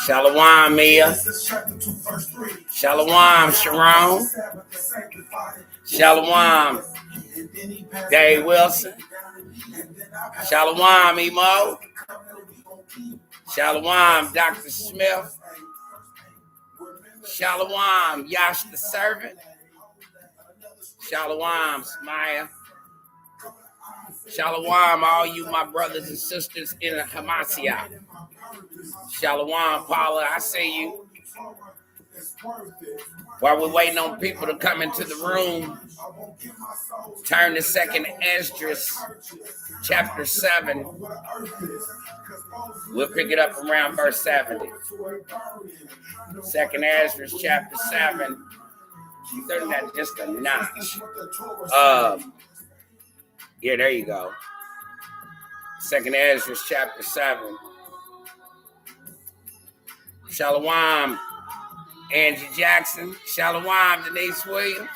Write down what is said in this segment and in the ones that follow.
Shalom, Mia. Shalom, Sharon. Shalom, Dave Wilson. Shalom, Emo. Shalom, Dr. Smith. Shalom, Yash the servant. Shalom, Smaya. Shalom, all you my brothers and sisters in Hamashiach. Shalom, Paula, I see you. While we're waiting on people to come into the room, turn to 2nd Esdras, chapter 7. We'll pick it up around verse 70. 2nd Esdras, chapter 7. Turn that just a notch. Yeah, there you go. 2nd Esdras, chapter 7. Shalom, Angie Jackson. Shalom, Denise Williams.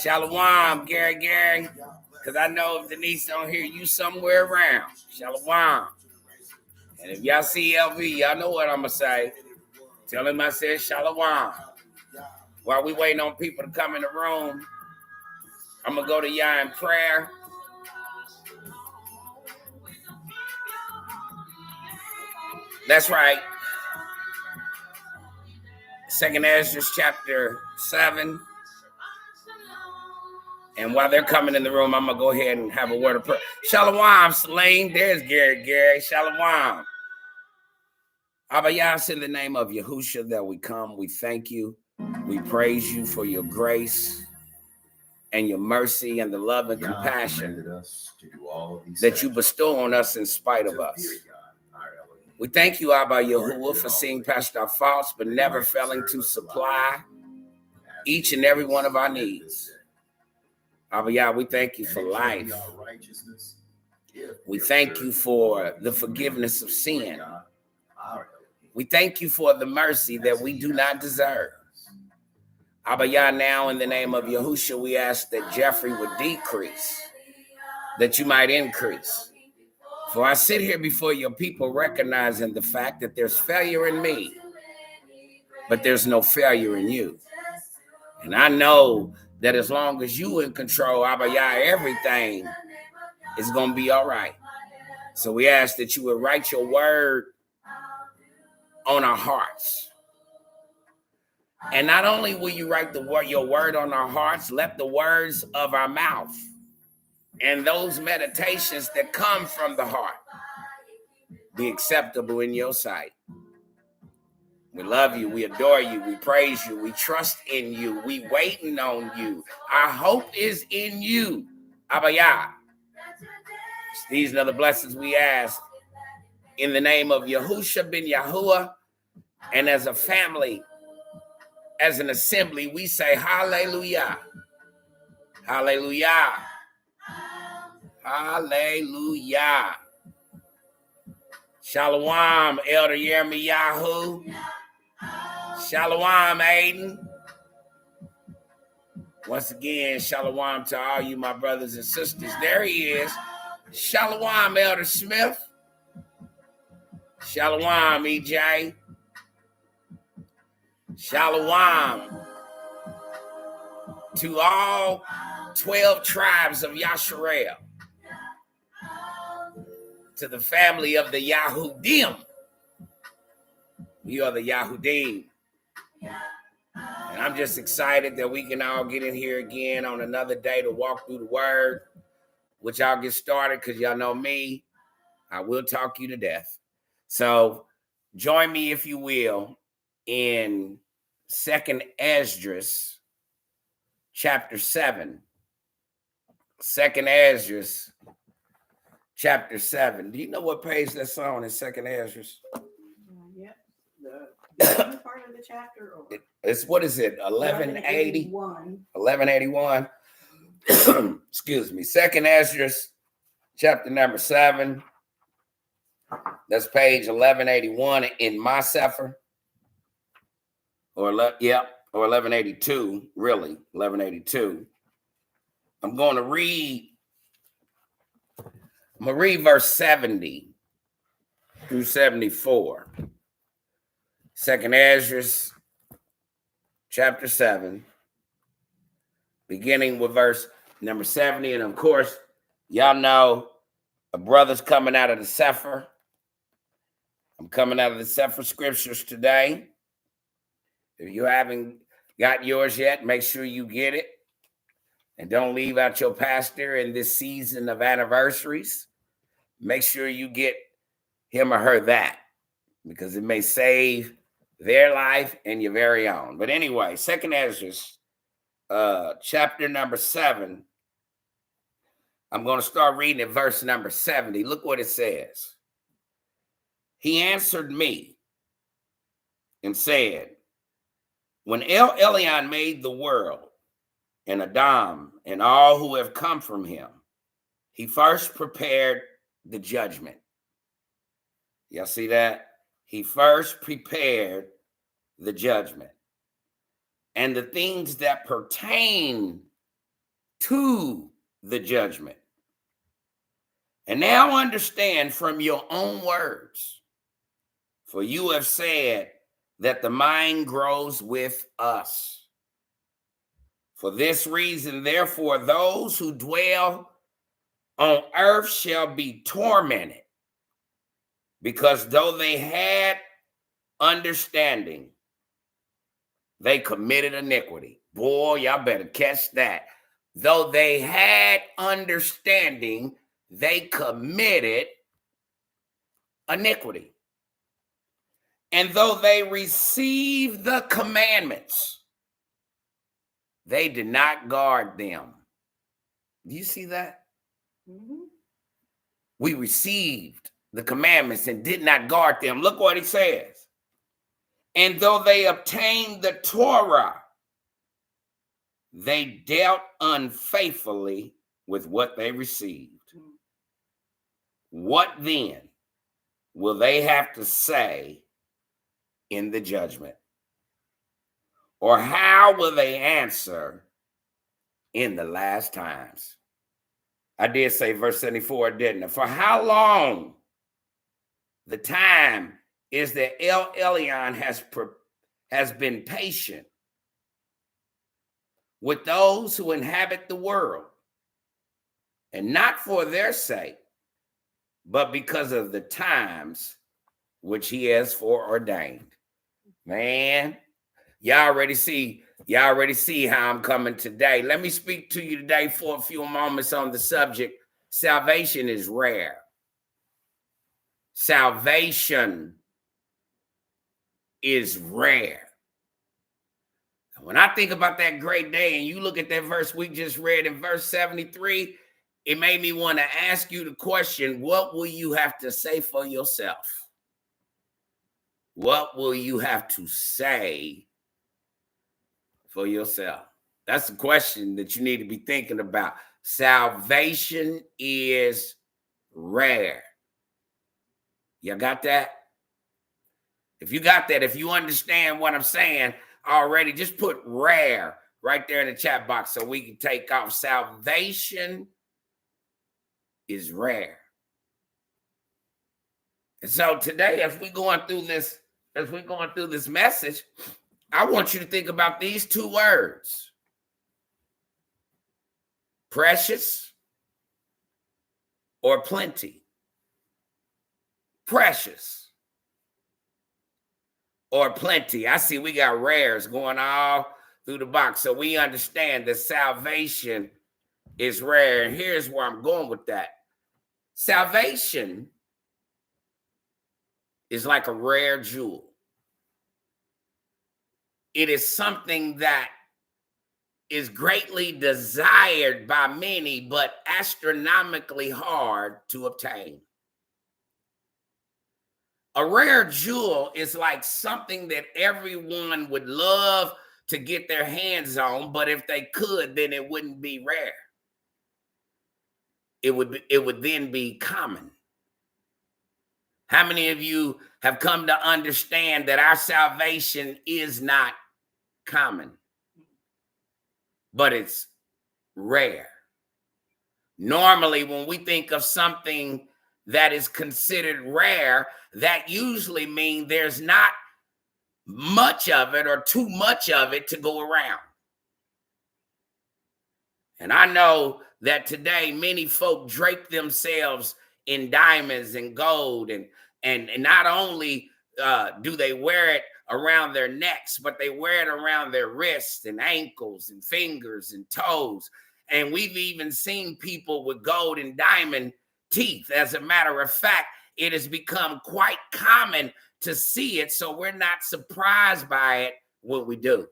Shalom, Gary. Because I know if Denise don't hear you somewhere around. Shalom. And if y'all see LV, y'all know what I'm going to say. Tell him I said shalom. While we waiting on people to come in the room, I'm going to go to y'all in prayer. That's right. 2nd Esdras, chapter 7. And while they're coming in the room, I'm going to go ahead and have a word of prayer. Shalom, Selene. There's Gary. Shalom. Abba Yas, in the name of Yahusha that we come, we thank you. We praise you for your grace and your mercy and the love and compassion that you bestow on us in spite of us. We thank you, Abba Yahuwah, for seeing past our faults, but never failing to supply each and every one of our needs. Abba Yah, we thank you for life. We thank you for the forgiveness of sin. We thank you for the mercy that we do not deserve. Abba Yah, now in the name of Yahushua, we ask that Jeffrey would decrease, that you might increase. For I sit here before your people recognizing the fact that there's failure in me, but there's no failure in you. And I know that as long as you in control, Abba Yah, everything is going to be all right. So we ask that you would write your word on our hearts. And not only will you write your word on our hearts, let the words of our mouth and those meditations that come from the heart be acceptable in your sight. We love you. We adore you. We praise you. We trust in you. We waiting on you. Our hope is in you. Abba Yah. These are the blessings we ask in the name of Yahusha ben Yahuwah. And as a family, as an assembly, we say hallelujah. Hallelujah. Hallelujah. Shalom, Elder Yirmiyahu. Shalom, Aiden. Once again, shalom to all you, my brothers and sisters. There he is. Shalom, Elder Smith. Shalom, EJ. Shalom to all 12 tribes of Yasharel. To the family of the Yahudim. We are the Yahudim. And I'm just excited that we can all get in here again on another day to walk through the word, which I'll get started because y'all know me. I will talk you to death. So join me, if you will, in 2nd Esdras, chapter 7. 2nd Esdras, chapter 7. Do you know what page that's on in 2nd Esdras? Yep. The part of the chapter. Or? It's, what is it, 1180? 1181. Excuse me. 2nd Esdras, chapter number 7. That's page 1181 in my Sefer. or 1182, really, 1182. I'm going to read verse 70 through 74. Second Esdras, chapter 7, beginning with verse number 70. And of course, y'all know a brother's coming out of the Sefer. I'm coming out of the Sefer scriptures today. If you haven't got yours yet, make sure you get it. And don't leave out your pastor in this season of anniversaries. Make sure you get him or her that, because it may save their life and your very own. But anyway, Second Esdras, chapter number 7. I'm going to start reading at verse number 70. Look what it says. He answered me and said, when El Elyon made the world and Adam and all who have come from him, he first prepared the judgment. Y'all see that? He first prepared the judgment and the things that pertain to the judgment. And now understand from your own words, for you have said that the mind grows with us. For this reason, therefore, those who dwell on earth shall be tormented, because though they had understanding, they committed iniquity. Boy, y'all better catch that. Though they had understanding, they committed iniquity. And though they received the commandments, they did not guard them. Do you see that? Mm-hmm. We received the commandments and did not guard them. Look what it says. And though they obtained the Torah, they dealt unfaithfully with what they received. What then will they have to say in the judgment? Or how will they answer in the last times? I did say verse 74, didn't I? For how long the time is that El Elyon has been patient with those who inhabit the world, and not for their sake, but because of the times which he has foreordained. Man, y'all already see how I'm coming today. Let me speak to you today for a few moments on the subject. Salvation is rare. Salvation is rare. When I think about that great day and you look at that verse we just read in verse 73, it made me want to ask you the question, what will you have to say for yourself? What will you have to say for yourself? That's the question that you need to be thinking about. Salvation is rare. You got that? If you got that, if you understand what I'm saying already, just put rare right there in the chat box so we can take off. Salvation is rare. And so today, as we're going through this message, I want you to think about these two words: precious or plenty. Precious or plenty. I see we got rares going all through the box. So we understand that salvation is rare. And here's where I'm going with that. Salvation is like a rare jewel. It is something that is greatly desired by many, but astronomically hard to obtain. A rare jewel is like something that everyone would love to get their hands on, but if they could, then it wouldn't be rare. It would then be common. How many of you have come to understand that our salvation is not common, but it's rare. Normally, when we think of something that is considered rare, that usually means there's not much of it or too much of it to go around. And I know that today many folk drape themselves in diamonds and gold, and not only do they wear it around their necks, but they wear it around their wrists and ankles and fingers and toes. And we've even seen people with gold and diamond teeth. As a matter of fact, it has become quite common to see it, so we're not surprised by it when we do.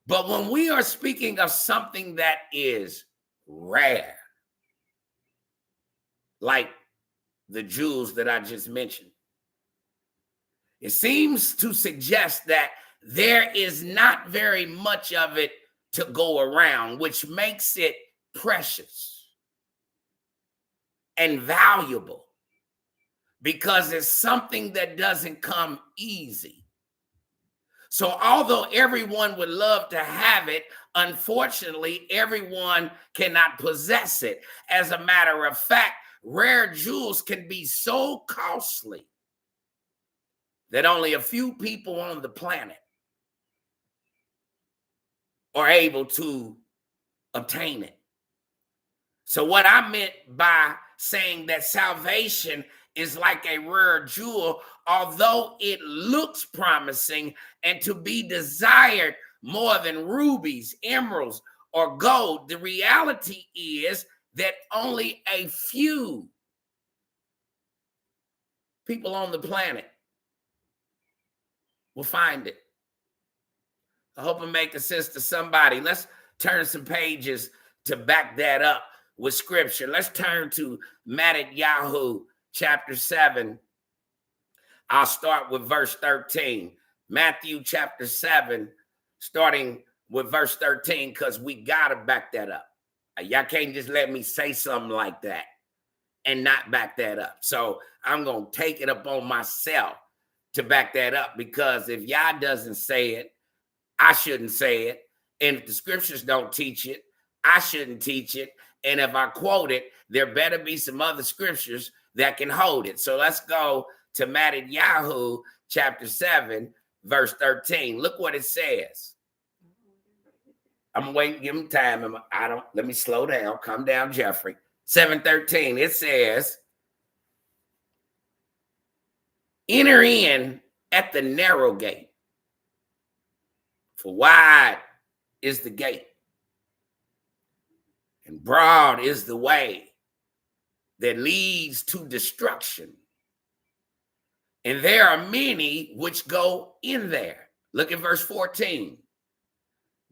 But when we are speaking of something that is rare, like the jewels that I just mentioned, it seems to suggest that there is not very much of it to go around, which makes it precious and valuable because it's something that doesn't come easy. So although everyone would love to have it, unfortunately, everyone cannot possess it. As a matter of fact, rare jewels can be so costly that only a few people on the planet are able to obtain it. So what I meant by saying that salvation is like a rare jewel, although it looks promising and to be desired more than rubies, emeralds, or gold, the reality is that only a few people on the planet will find it. I hope it makes sense to somebody. Let's turn some pages to back that up with scripture. Let's turn to Matthew chapter 7. I'll start with verse 13. Matthew chapter 7, starting with verse 13, because we got to back that up. Y'all can't just let me say something like that and not back that up. So I'm going to take it upon myself to back that up, because if y'all doesn't say it, I shouldn't say it. And if the scriptures don't teach it, I shouldn't teach it. And if I quote it, there better be some other scriptures that can hold it. So let's go to Matthew chapter 7, verse 13. Look what it says. I'm waiting, give him time. Let me slow down. Calm down, Jeffrey. 7:13. It says, enter in at the narrow gate, for wide is the gate, and broad is the way that leads to destruction, and there are many which go in there. Look at verse 14.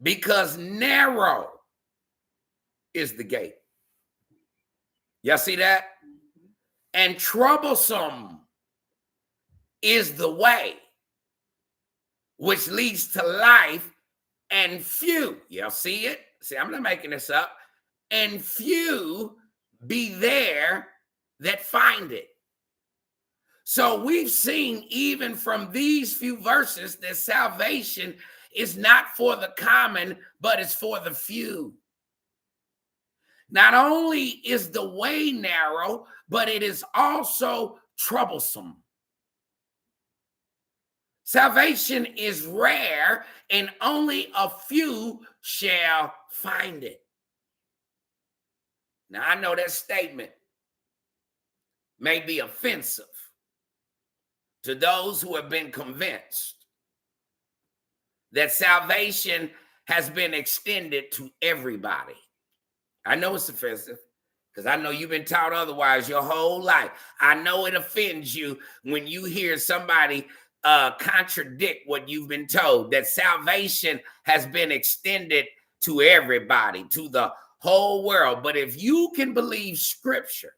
Because narrow is the gate. Y'all see that? And troublesome is the way which leads to life, and few, y'all see it? See, I'm not making this up. And few be there that find it. So we've seen even from these few verses that salvation is not for the common, but it's for the few. Not only is the way narrow, but it is also troublesome. Salvation is rare, and only a few shall find it. Now, I know that statement may be offensive to those who have been convinced that salvation has been extended to everybody. I know it's offensive because I know you've been taught otherwise your whole life. I know it offends you when you hear somebody contradict what you've been told, that salvation has been extended to everybody, to the whole world. But if you can believe scripture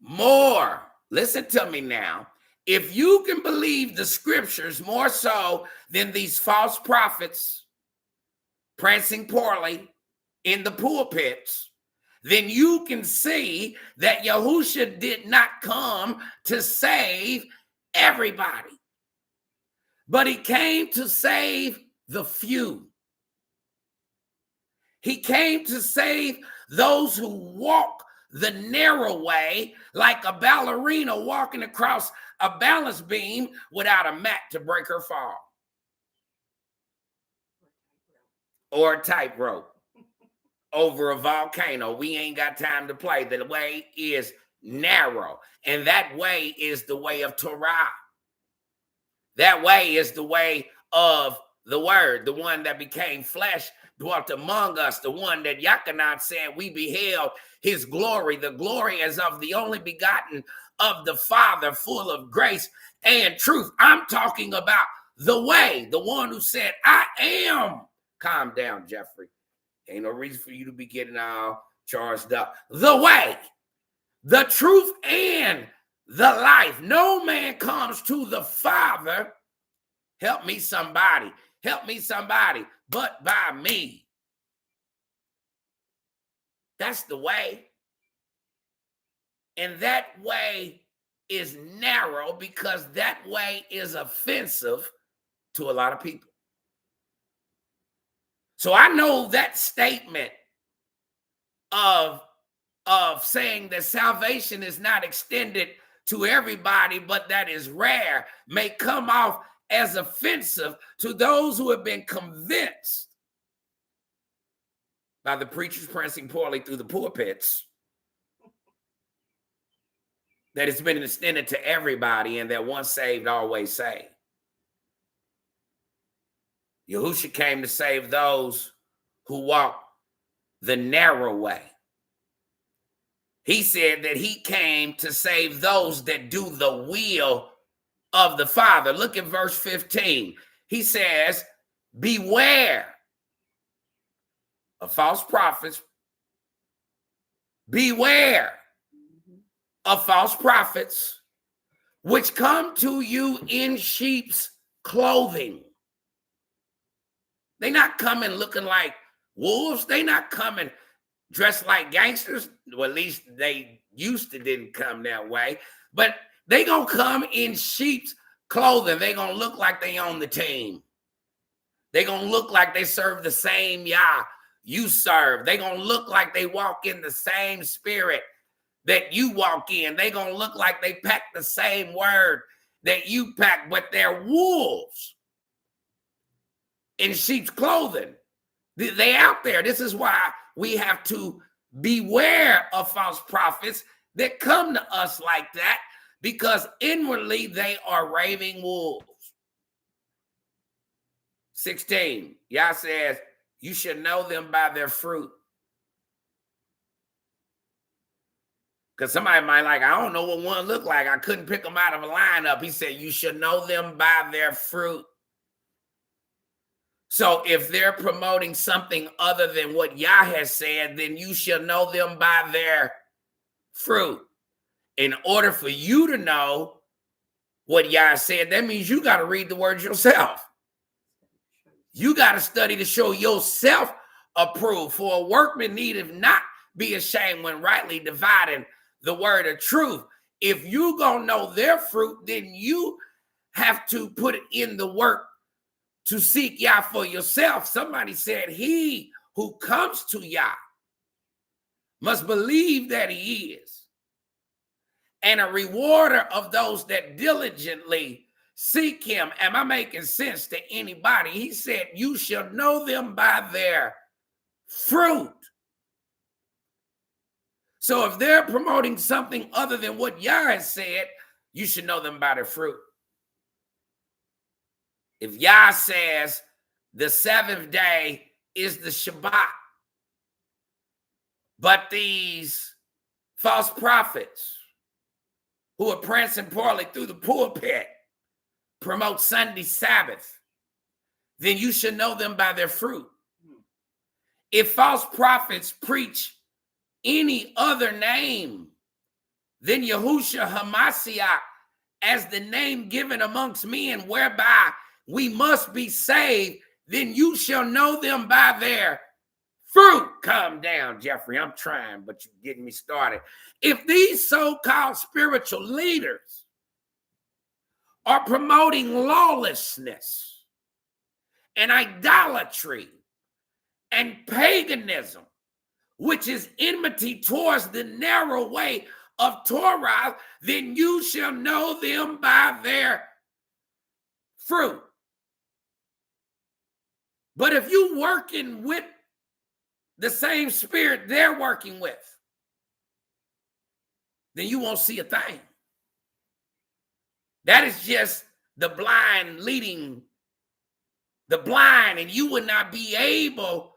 more, listen to me now, if you can believe the scriptures more so than these false prophets prancing poorly in the pulpits, then you can see that Yahushua did not come to save everybody. but he came to save the few. He came to save those who walk the narrow way, like a ballerina walking across a balance beam without a mat to break her fall. Or a tightrope over a volcano. We ain't got time to play. The way is narrow, and that way is the way of Torah. That way is the way of the word, the one that became flesh, dwelt among us, the one that Yachanan said we beheld his glory. The glory as of the only begotten of the Father, full of grace and truth. I'm talking about the way, the one who said, I am. Calm down, Jeffrey. Ain't no reason for you to be getting all charged up. The way, the truth, and the life. No man comes to the Father. Help me somebody, but by me. That's the way. And that way is narrow because that way is offensive to a lot of people. So I know that statement of saying that salvation is not extended to everybody, but that is rare, may come off as offensive to those who have been convinced by the preachers prancing poorly through the pulpits that it's been extended to everybody and that once saved, always saved. Yahusha came to save those who walk the narrow way. He said that he came to save those that do the will of the Father. Look at verse 15. He says, beware of false prophets. Beware of false prophets, which come to you in sheep's clothing. They're not coming looking like wolves. They're not coming dressed like gangsters. Well, at least they used to didn't come that way. But they going to come in sheep's clothing. They going to look like they own the team. They going to look like they serve the same Yah you serve. They going to look like they walk in the same spirit that you walk in. They going to look like they pack the same word that you pack, but they're wolves in sheep's clothing. They out there. This is why we have to beware of false prophets that come to us like that, because inwardly they are raving wolves. 16, Yah says, you should know them by their fruit. Because somebody might like, I don't know what one look like. I couldn't pick them out of a lineup. He said, you should know them by their fruit. So if they're promoting something other than what Yah has said, then you shall know them by their fruit. In order for you to know what Yah said, that means you got to read the words yourself. You got to study to show yourself approved. For a workman needeth not be ashamed when rightly dividing the word of truth. If you gonna know their fruit, then you have to put in the work to seek Yah for yourself. Somebody said, he who comes to Yah must believe that he is, and a rewarder of those that diligently seek him. Am I making sense to anybody? He said, you shall know them by their fruit. So if they're promoting something other than what Yah has said, you should know them by their fruit. If Yah says the seventh day is the Shabbat, but these false prophets who are prancing poorly through the pulpit promote Sunday Sabbath, then you should know them by their fruit. If false prophets preach any other name than Yahushua HaMashiach as the name given amongst men whereby we must be saved, then you shall know them by their fruit. Calm down, Jeffrey. I'm trying, but you're getting me started. If these so-called spiritual leaders are promoting lawlessness and idolatry and paganism, which is enmity towards the narrow way of Torah, then you shall know them by their fruit. But if you working with the same spirit they're working with, then you won't see a thing. That is just the blind leading the blind, and you would not be able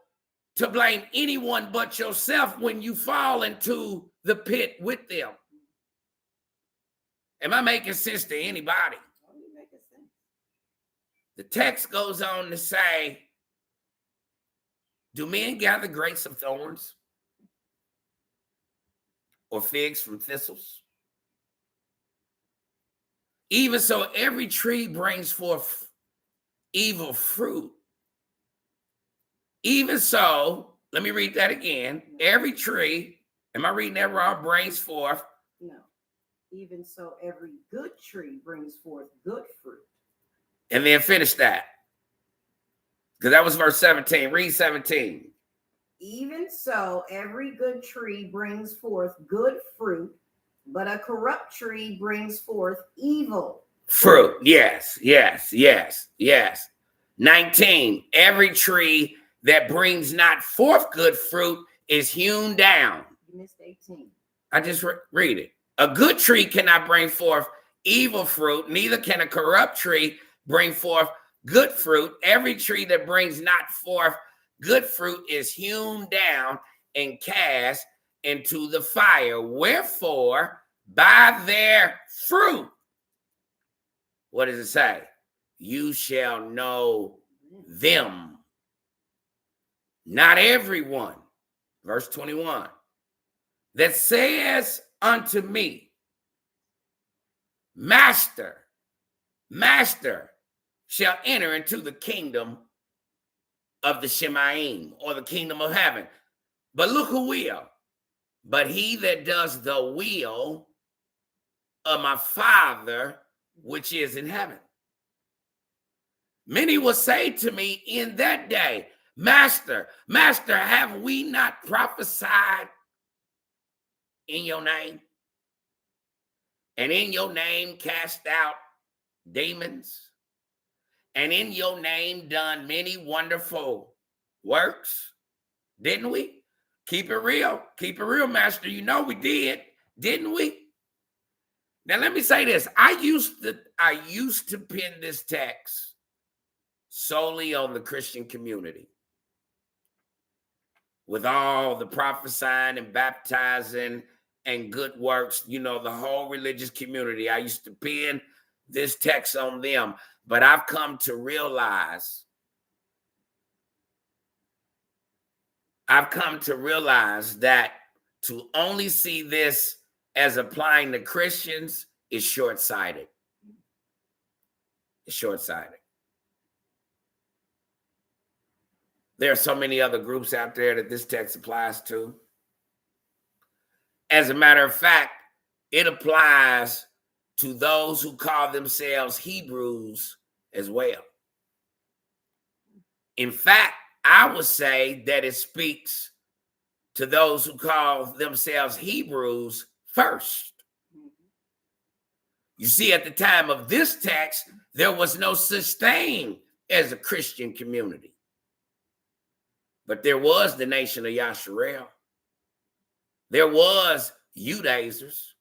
to blame anyone but yourself when you fall into the pit with them. Am I making sense to anybody? The text goes on to say, do men gather grapes of thorns or figs from thistles? Even so, every tree brings forth evil fruit. Even so, let me read that again. Every tree, am I reading that wrong? Brings forth. No. Even so, every good tree brings forth good fruit. And then finish that. Because that was verse 17. Read 17. Even so, every good tree brings forth good fruit, but a corrupt tree brings forth evil fruit. Yes, yes, yes, yes. 19. Every tree that brings not forth good fruit is hewn down. You missed 18. I just read it. A good tree cannot bring forth evil fruit, neither can a corrupt tree bring forth good fruit. Every tree that brings not forth good fruit is hewn down and cast into the fire. Wherefore, by their fruit, what does it say? You shall know them. Not everyone, verse 21, that says unto me, Master, Master, shall enter into the kingdom of the Shemaim, or the kingdom of heaven. But look who will. But he that does the will of my Father, which is in heaven. Many will say to me in that day, Master, Master, have we not prophesied in your name? And in your name cast out demons? And in your name done many wonderful works? Didn't we? Keep it real. Keep it real, Master. You know we did, didn't we? Now let me say this. I used to pin this text solely on the Christian community. With all the prophesying and baptizing and good works, you know, the whole religious community. I used to pin this text on them. But I've come to realize that to only see this as applying to Christians is short-sighted. It's short-sighted. There are so many other groups out there that this text applies to. As a matter of fact, it applies to those who call themselves Hebrews as well. In fact, I would say that it speaks to those who call themselves Hebrews first. You see, at the time of this text, there was no such thing as a Christian community. But there was the nation of Yasharel. There was Judaizers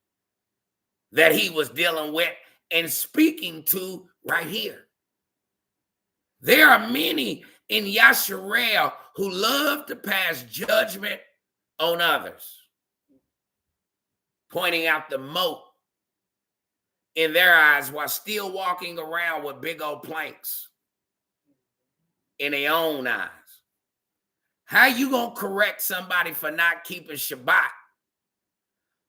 that he was dealing with and speaking to right here. There are many in Yasharel who love to pass judgment on others, pointing out the mote in their eyes while still walking around with big old planks in their own eyes. How you gonna correct somebody for not keeping Shabbat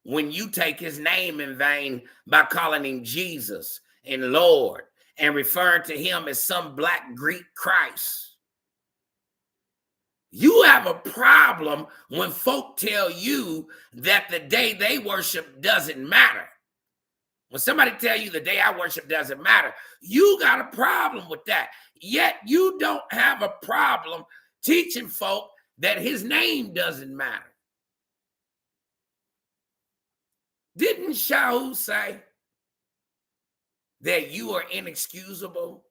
when you take his name in vain by calling him Jesus and Lord and referring to him as some black Greek Christ? You have a problem when folk tell you that the day they worship doesn't matter. When somebody tell you the day I worship doesn't matter, you got a problem with that. Yet you don't have a problem teaching folk that his name doesn't matter. Didn't Shaul say that you are inexcusable?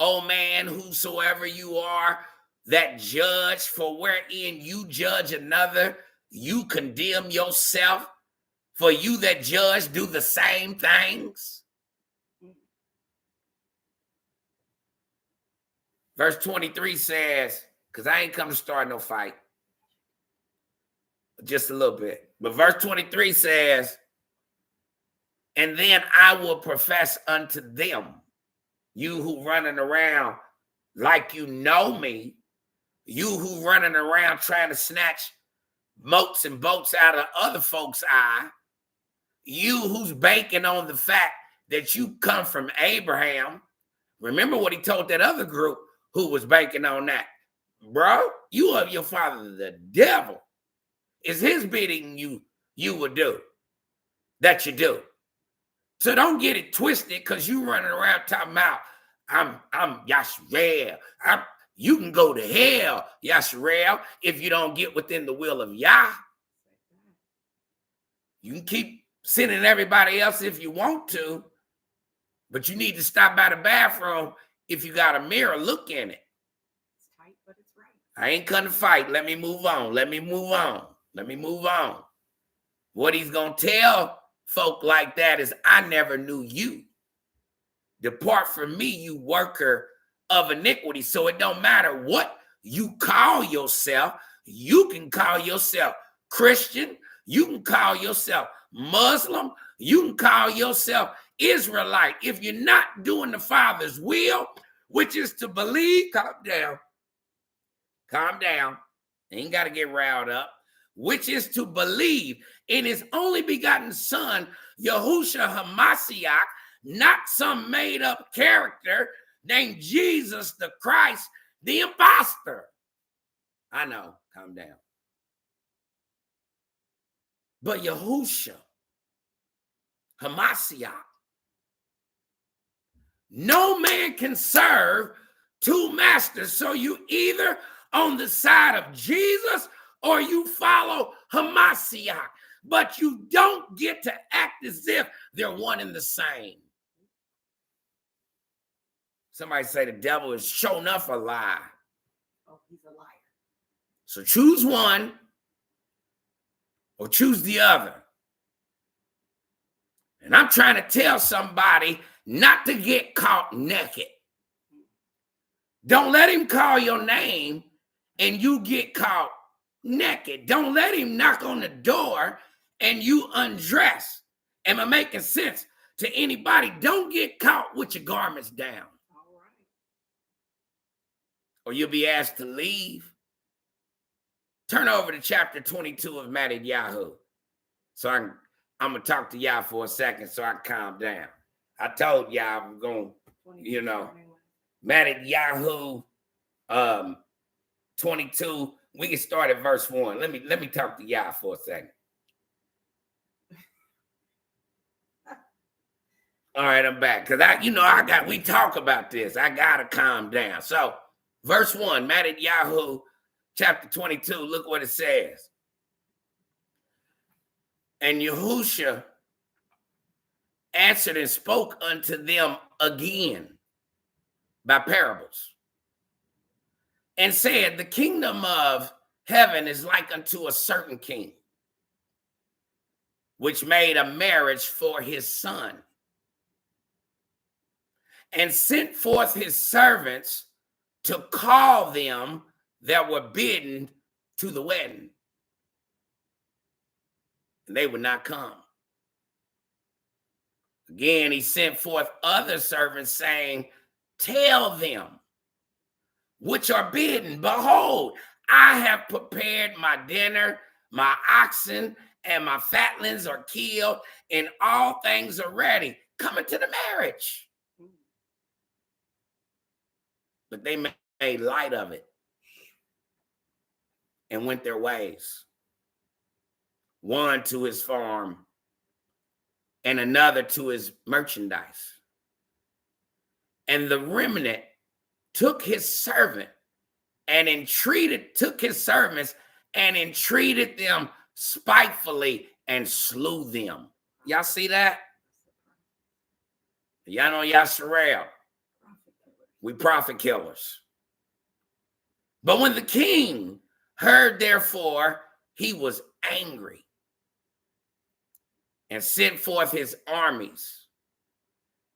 Oh man, whosoever you are, that judge, for wherein you judge another, you condemn yourself. For you that judge do the same things. Verse 23 says, because I ain't come to start no fight. Just a little bit. But verse 23 says, and then I will profess unto them, you who running around like you know me, you who running around trying to snatch motes and boats out of other folks' eye, you who's banking on the fact that you come from Abraham. Remember what he told that other group who was banking on that. Bro, you of your father, the devil. It's his bidding you will do, that you do. So don't get it twisted because you running around talking about, I'm Yasharel. You can go to hell, Yasharel, if you don't get within the will of Yah. You can keep sinning everybody else if you want to, but you need to stop by the bathroom if you got a mirror, look in it. It's tight, but it's right. I ain't gonna fight. Let me move on. Let me move on. Let me move on. What he's gonna tell folk like that is, I never knew you. Depart from me, you worker of iniquity. So it don't matter what you call yourself. You can call yourself Christian. You can call yourself Muslim. You can call yourself Israelite. If you're not doing the Father's will, which is to believe, calm down. Calm down. Ain't got to get riled up. Which is to believe in his only begotten son, Yahushua Hamashiach, not some made-up character named Jesus the Christ, the imposter. I know, calm down. But Yahushua Hamashiach, no man can serve two masters. So you either on the side of Jesus or you follow Hamashiach. But you don't get to act as if they're one and the same. Somebody say the devil is sure enough a lie. Oh, he's a liar. So choose one or choose the other. And I'm trying to tell somebody not to get caught naked. Don't let him call your name and you get caught naked. Don't let him knock on the door and you undress. Am I making sense to anybody? Don't get caught with your garments down. All right. Or you'll be asked to leave. Turn over to chapter 22 of Matthew. So I'm going to talk to y'all for a second so I can calm down. I told y'all I'm going to, Matthew 22. We can start at verse 1. Let me talk to y'all for a second. All right, I'm back. Because we talk about this. I gotta calm down. So, verse 1, Matthew chapter 22, look what it says. And Yahushua answered and spoke unto them again by parables, and said, the kingdom of heaven is like unto a certain king, which made a marriage for his son, and sent forth his servants to call them that were bidden to the wedding. And they would not come. Again, he sent forth other servants, saying, tell them which are bidden, behold, I have prepared my dinner, my oxen and my fatlings are killed, and all things are ready. Coming to the marriage. But they made light of it and went their ways. One to his farm, and another to his merchandise. And the remnant took his servants and entreated them spitefully and slew them. Y'all see that? Y'all know Yasharel. We prophet killers. But when the king heard, therefore, he was angry and sent forth his armies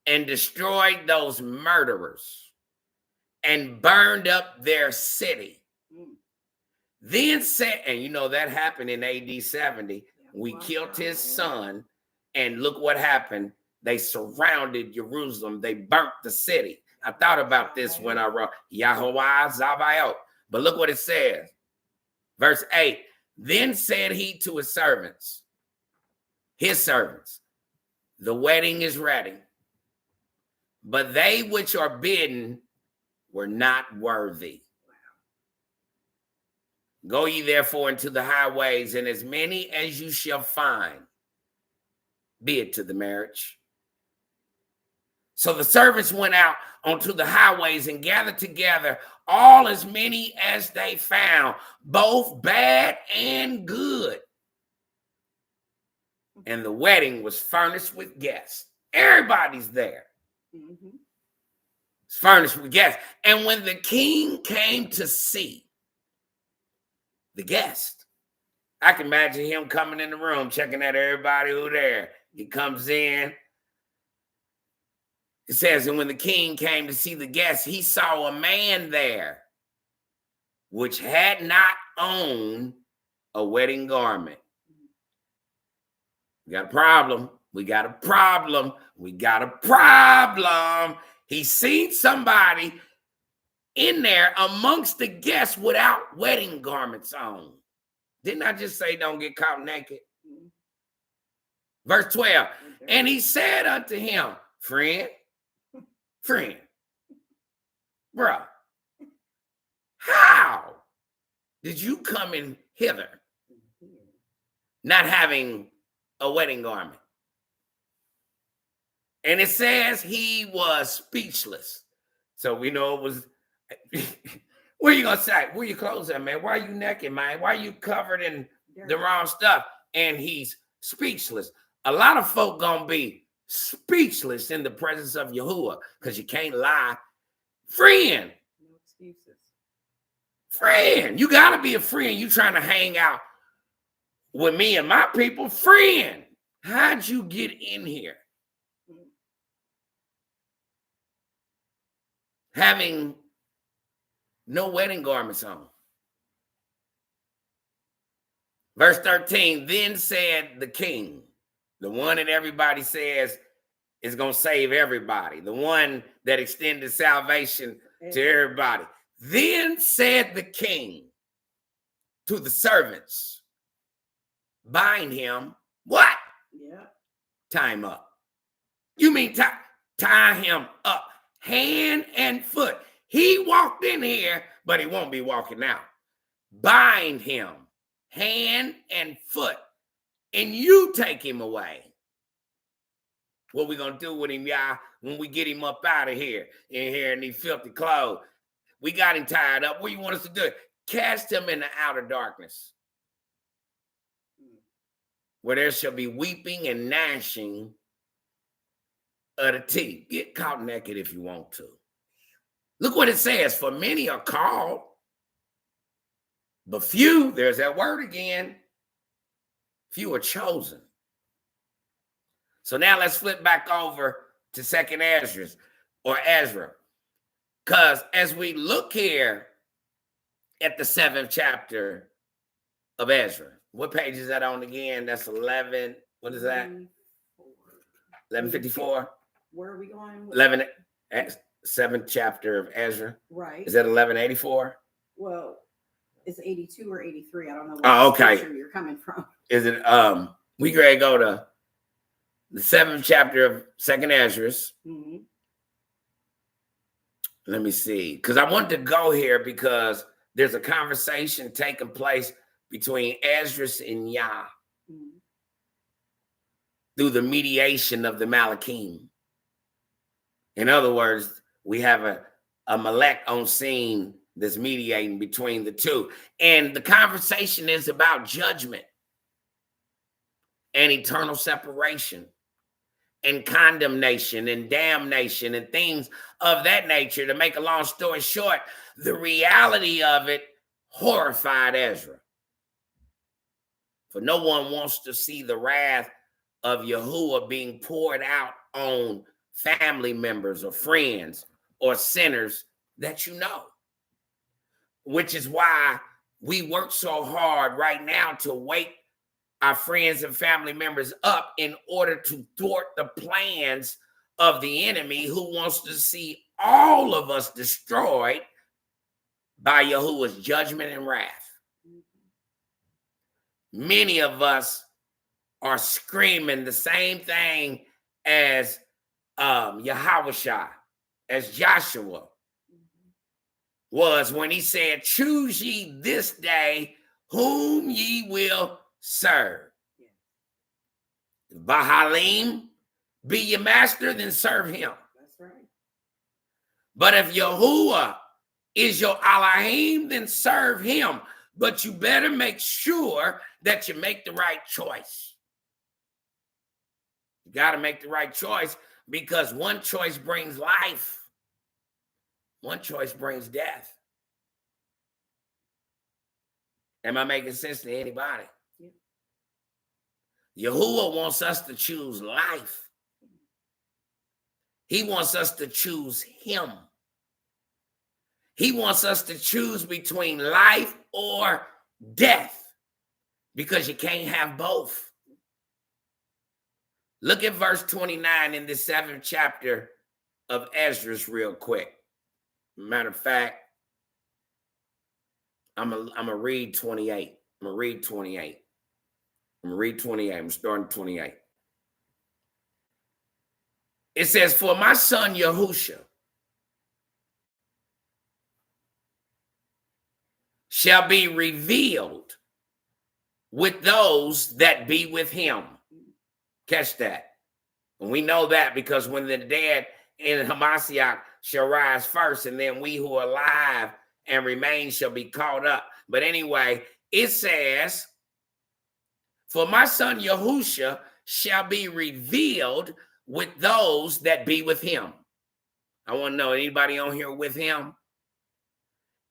and destroyed those murderers and burned up their city. Then said, and you know that happened in AD 70. We killed his son, and look what happened. They surrounded Jerusalem. They burnt the city. I thought about this when I wrote Yahuwah Zabaoth. But look what it says. Verse 8. Then said he to his servants, the wedding is ready, but they which are bidden were not worthy. Go ye therefore into the highways, and as many as you shall find, bid to the marriage. So the servants went out onto the highways and gathered together all as many as they found, both bad and good. And the wedding was furnished with guests. Everybody's there. It's furnished with guests. And when the king came to see the guest, I can imagine him coming in the room, checking out everybody who there. He comes in. It says, and when the king came to see the guests, he saw a man there which had not owned a wedding garment. We got a problem. We got a problem. We got a problem. He seen somebody in there amongst the guests without wedding garments on. Didn't I just say don't get caught naked? Verse 12. And he said unto him, friend, bro, how did you come in hither not having a wedding garment? And it says he was speechless. So we know it was, where you going to say? Where your clothes at, man? Why are you naked, man? Why are you covered in the wrong stuff? And he's speechless. A lot of folk going to be speechless in the presence of Yahuwah because you can't lie. Friend. No excuses. Friend. You got to be a friend. You trying to hang out with me and my people. Friend. How'd you get in here? Having no wedding garments on. Verse 13, then said the king, the one that everybody says is going to save everybody, the one that extended salvation to everybody. Then said the king to the servants, bind him. What? Yeah. Tie him up. You mean tie him up, hand and foot. He walked in here, but he won't be walking out. Bind him, hand and foot, and you take him away. What we gonna do with him, y'all, when we get him up out of here, in these filthy clothes? We got him tied up. What do you want us to do? Cast him in the outer darkness, where there shall be weeping and gnashing of the teeth. Get caught naked if you want to. Look what it says. For many are called, but few, there's that word again, few are chosen. So now let's flip back over to 2nd Esdras or Ezra. Because as we look here at the 7th chapter of Ezra, what page is that on again? That's 11. What is that? 1154. Where are we going? 7th chapter of Ezra. Right. Is that 1184? Well, it's 82 or 83. I don't know what okay. You're coming from. Is it we gotta go to the 7th chapter of 2nd Esdras. Mm-hmm. Let me see. Because I want to go here because there's a conversation taking place between Esdras and Yah. Mm-hmm. through the mediation of the Malachim. In other words, we have a Malek on scene that's mediating between the two. And the conversation is about judgment and eternal separation and condemnation and damnation and things of that nature. To make a long story short, the reality of it horrified Ezra. For no one wants to see the wrath of Yahuwah being poured out on family members or friends or sinners that you know. Which is why we work so hard right now to wake our friends and family members up in order to thwart the plans of the enemy, who wants to see all of us destroyed by Yahuwah's judgment and wrath. Many of us are screaming the same thing as Yahushua, as Joshua was when he said, "Choose ye this day whom ye will serve. If Bahalim be your master, then serve him. That's right. But if Yahuwah is your Elohim, then serve him. But you better make sure that you make the right choice." You got to make the right choice, because one choice brings life. One choice brings death. Am I making sense to anybody? Yeah. Yahuwah wants us to choose life. He wants us to choose him. He wants us to choose between life or death, because you can't have both. Look at verse 29 in the 7th chapter of Esdras real quick. Matter of fact, I'm gonna read 28. I'm gonna read 28. I'm starting 28. It says, "For my son Yahusha shall be revealed with those that be with him." Catch that. And we know that because when the dead in Hamashiach shall rise first, and then we who are alive and remain shall be caught up. But anyway, it says, "For my son Yahusha shall be revealed with those that be with him." I want to know, anybody on here with him?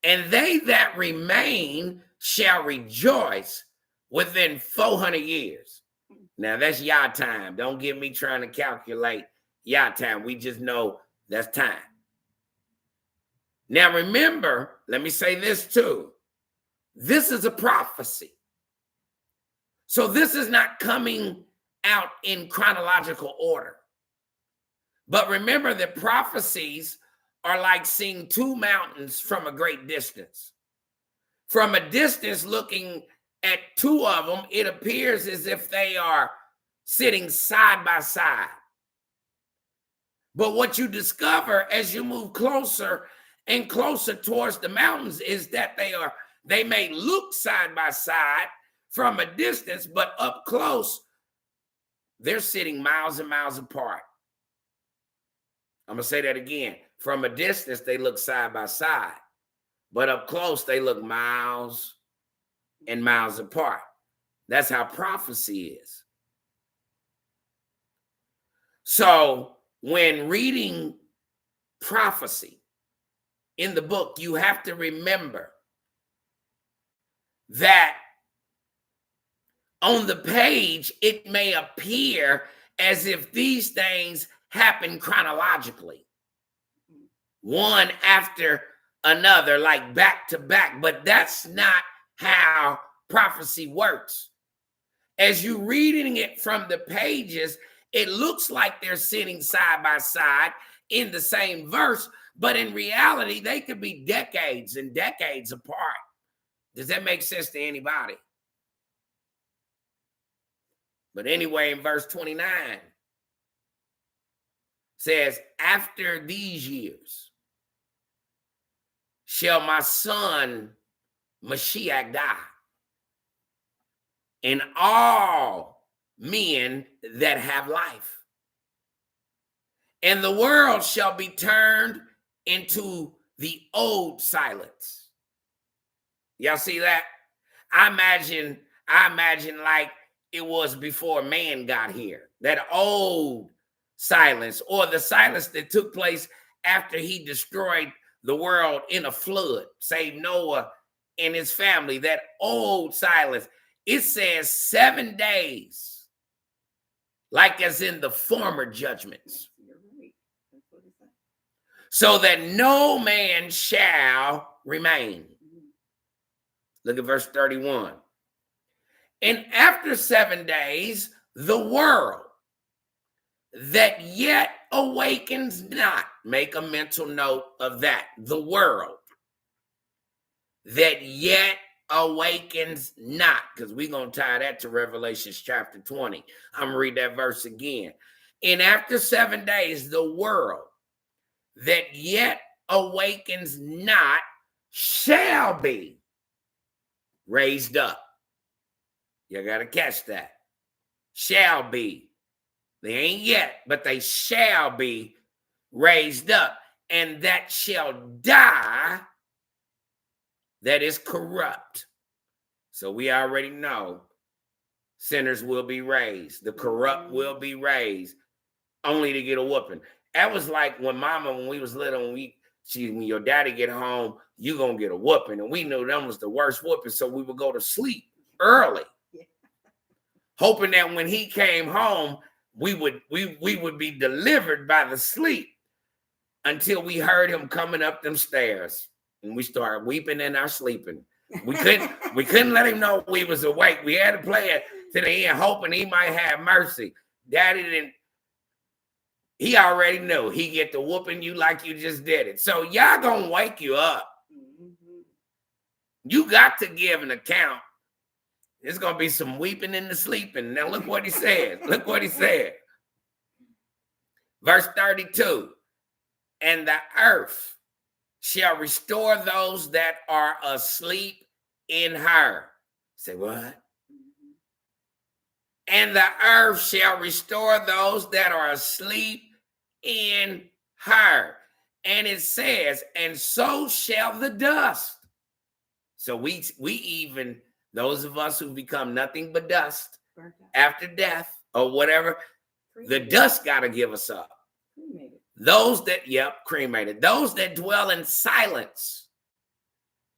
"And they that remain shall rejoice within 400 years. Now, that's Yah time. Don't get me trying to calculate Yah time. We just know that's time. Now, remember, let me say this too. This is a prophecy. So this is not coming out in chronological order. But remember that prophecies are like seeing two mountains from a great distance. From a distance, looking at two of them, it appears as if they are sitting side by side. But what you discover as you move closer and closer towards the mountains is that they may look side by side from a distance, but up close, they're sitting miles and miles apart. I'm going to say that again. From a distance, they look side by side, but up close, they look miles and miles apart. That's how prophecy is. So when reading prophecy in the book, you have to remember that on the page, it may appear as if these things happen chronologically, one after another, like back to back, but that's not how prophecy works. As you're reading it from the pages, it looks like they're sitting side by side in the same verse, but in reality, they could be decades and decades apart. Does that make sense to anybody? But anyway, in verse 29, says, "After these years shall my son Mashiach die, and all men that have life. And the world shall be turned into the old silence. Y'all see that? I imagine like it was before man got here. That old silence, or the silence that took place after he destroyed the world in a flood, saved Noah and his family. That old silence. It says 7 days, like as in the former judgments. So that no man shall remain. Look at verse 31. And after 7 days, the world that yet awakens not. Make a mental note of that. The world that yet awakens not. Because we're going to tie that to Revelation chapter 20. I'm going to read that verse again. And after 7 days, the world that yet awakens not shall be raised up. You got to catch that. Shall be. They ain't yet, but they shall be raised up. And that shall die, that is corrupt. So we already know sinners will be raised. The corrupt will be raised, only to get a whooping. That was like when we was little, when your daddy get home, you gonna get a whooping. And we knew that was the worst whooping, so we would go to sleep early, hoping that when he came home, we would be delivered by the sleep, until we heard him coming up them stairs, and we started weeping in our sleeping. We couldn't let him know we was awake. We had to play it to the end, hoping he might have mercy. Daddy didn't. He already knew he get to whooping you like you just did it. So y'all gonna wake you up. You got to give an account. There's gonna be some weeping in the sleeping. Now look what he said. Look what he said. Verse 32. And the earth shall restore those that are asleep in her. Say what? And the earth shall restore those that are asleep in her. And it says, and so shall the dust. So we even, those of us who become nothing but dust after death or whatever, the dust got to give us up. Those that, cremated. Those that dwell in silence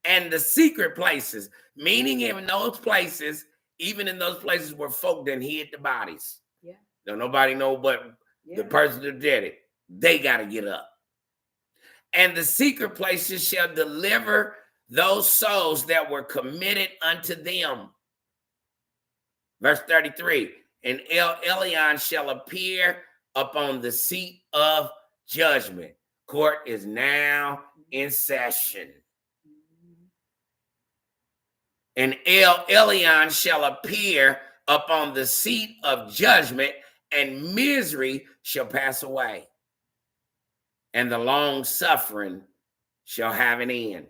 and the secret places, meaning in those places, even in those places where folk done hid the bodies. Yeah. Don't nobody know but the person that did it. They got to get up. And the secret places shall deliver those souls that were committed unto them. Verse 33, and Elion shall appear upon the seat of judgment. Court is now in session. And Elion shall appear upon the seat of judgment, and misery shall pass away, and the long suffering shall have an end.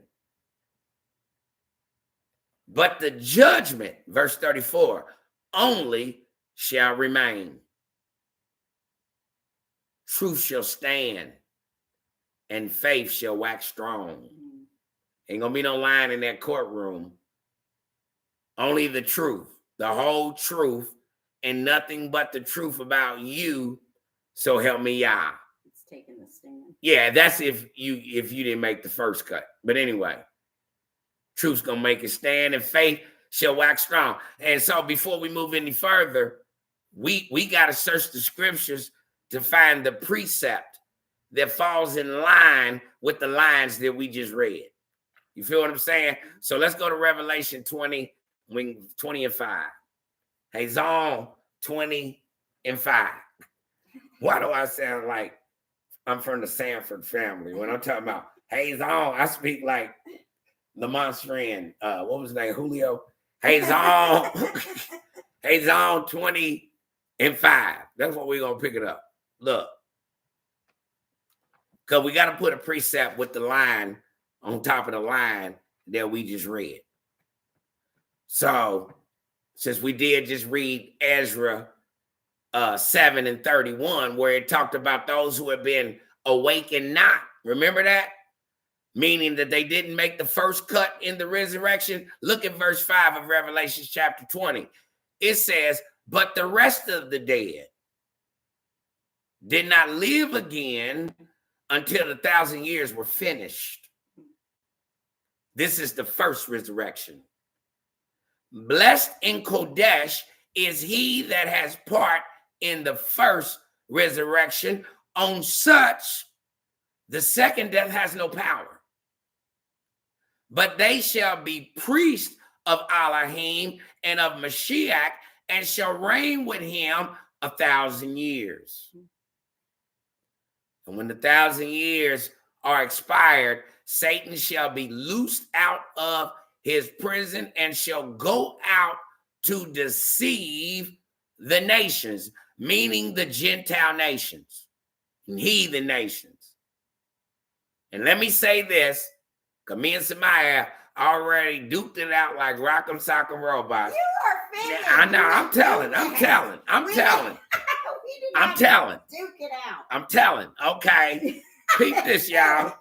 But the judgment, verse 34, only shall remain. Truth shall stand, and faith shall wax strong. Ain't gonna be no lying in that courtroom. Only the truth, the whole truth, and nothing but the truth about you. So help me, Yah. It's taking the stand. Yeah, that's if you didn't make the first cut. But anyway, truth's gonna make it stand, and faith shall wax strong. And so before we move any further, we gotta search the scriptures to find the precept that falls in line with the lines that we just read. You feel what I'm saying? So let's go to Revelation 20 and 5. Hey, Zone 20 and 5. Why do I sound like I'm from the Sanford family when I'm talking about hey, Zone? I speak like Lamont's friend. What was his name? Julio. Hey, Zone. Hey, Zone 20 and 5. That's what we're going to pick it up. Look. Because we got to put a precept with the line on top of the line that we just read. So, since we did just read Ezra 7 and 31, where it talked about those who have been awakened not. Remember that? Meaning that they didn't make the first cut in the resurrection. Look at verse 5 of Revelation chapter 20. It says, but the rest of the dead did not live again until the 1,000 years were finished. This is the first resurrection. Blessed in Kodesh is he that has part in the first resurrection. On such, the second death has no power. But they shall be priests of Elohim and of Mashiach, and shall reign with him 1,000 years. And when the 1,000 years are expired, Satan shall be loosed out of his prison and shall go out to deceive the nations, meaning the Gentile nations, heathen nations. And let me say this, because me and Samaya already duked it out like Rock'em Sock'em Robots. You are finished. I know, I'm telling. Duke it out. I'm telling. Okay. Peep this, y'all.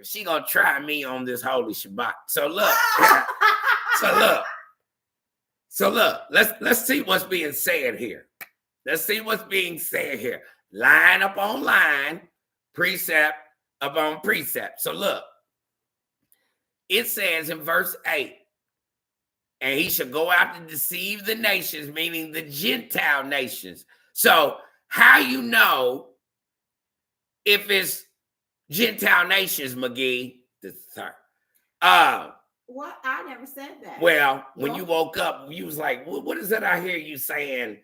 She gonna try me on this holy Shabbat. So look. Let's see what's being said here. Line upon line, precept upon precept. So look. It says in verse 8, and he shall go out to deceive the nations, meaning the Gentile nations. So how you know if it's Gentile nations, McGee? What? I never said that. Well, when you woke up, you was like, what is that I hear you saying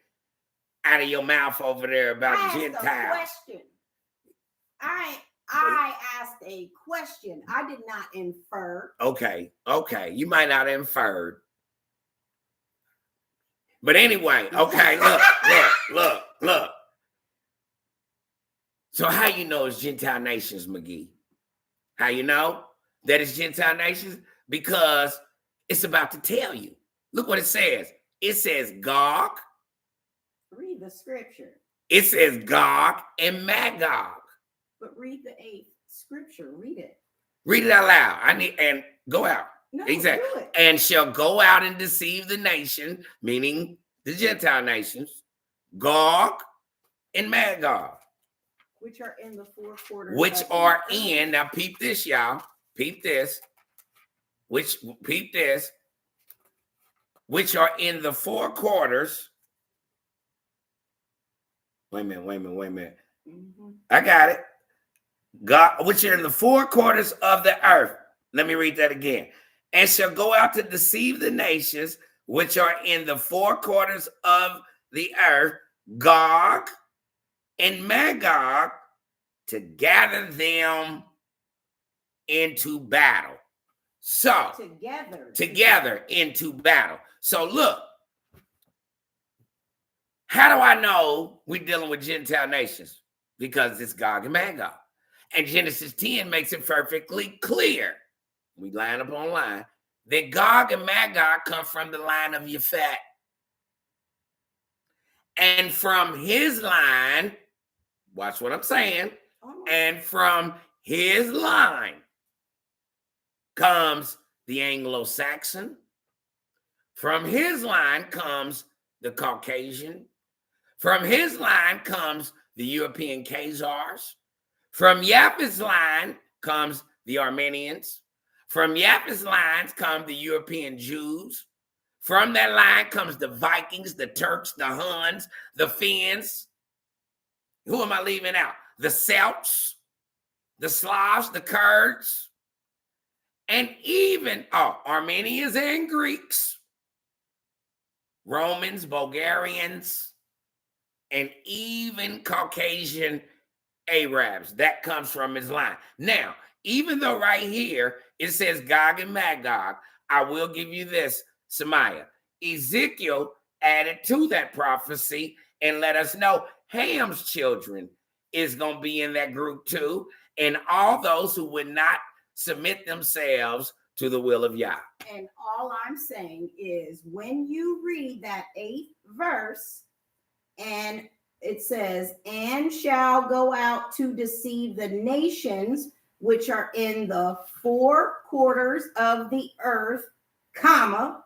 out of your mouth over there about Gentiles? Question. I asked a question. I did not infer. Okay. You might not have inferred. But anyway, okay, look. So how you know it's Gentile nations, McGee? How you know that it's Gentile nations? Because it's about to tell you. Look what it says. It says Gog. Read the scripture. It says Gog and Magog. But read the 8th scripture. Read it. Read it out loud. And go out. No, exactly. Do it. And shall go out and deceive the nation, meaning the Gentile nations, Gog and Magog. Which are in the 4 quarters. Now peep this, y'all. Peep this. Which are in the 4 quarters. Wait a minute. Mm-hmm. I got it. God, which are in the 4 quarters of the earth. Let me read that again. And shall go out to deceive the nations, which are in the 4 quarters of the earth, Gog and Magog, to gather them into battle. So, together into battle. So look, how do I know we're dealing with Gentile nations? Because it's Gog and Magog. And Genesis 10 makes it perfectly clear. We line up on line. That Gog and Magog come from the line of Yefet. And from his line, watch what I'm saying. And from his line comes the Anglo-Saxon. From his line comes the Caucasian. From his line comes the European Khazars. From Japheth's line comes the Armenians. From Japheth's lines come the European Jews. From that line comes the Vikings, the Turks, the Huns, the Finns. Who am I leaving out? The Celts, the Slavs, the Kurds, and even Armenians and Greeks, Romans, Bulgarians, and even Caucasian Arabs. That comes from his line. Now, even though right here it says Gog and Magog, I will give you this, Samaya. Ezekiel added to that prophecy and let us know Ham's children is going to be in that group too, and all those who would not submit themselves to the will of Yah. And all I'm saying is when you read that 8th verse and it says, and shall go out to deceive the nations which are in the four quarters of the earth, comma,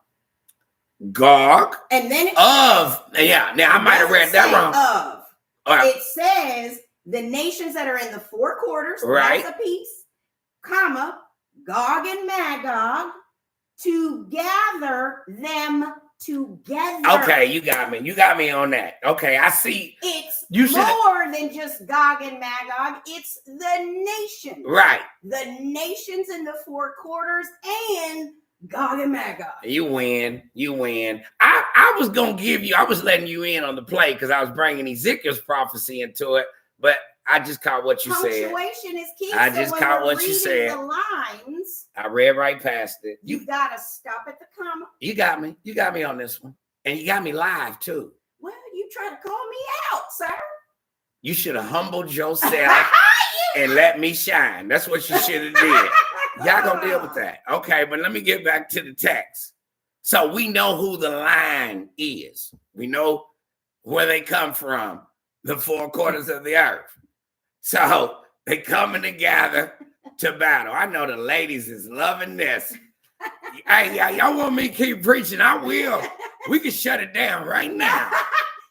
Gog. And then it now I might have read that wrong. It says the nations that are in the four quarters, right, that's a piece, comma, Gog and Magog, to gather them together. Okay, you got me. You got me on that. Okay, I see. It's more than just Gog and Magog. It's the nations. Right. The nations in the four quarters and Gog and Magog. You win. You win. I was going to give you, I was letting you in on the play because I was bringing Ezekiel's prophecy into it, but I just caught what you said. Punctuation is key. I just caught what you said. The lines, I read right past it. You got to stop at the comma. You got me. You got me on this one. And you got me live, too. Well, you tried to call me out, sir. You should have humbled yourself and let me shine. That's what you should have did. Y'all gonna deal with that. Okay, but let me get back to the text. So we know who the line is. We know where they come from, the four quarters of the earth. So they coming together to battle. I know the ladies is loving this. Hey, y'all want me to keep preaching? I will. We can shut it down right now.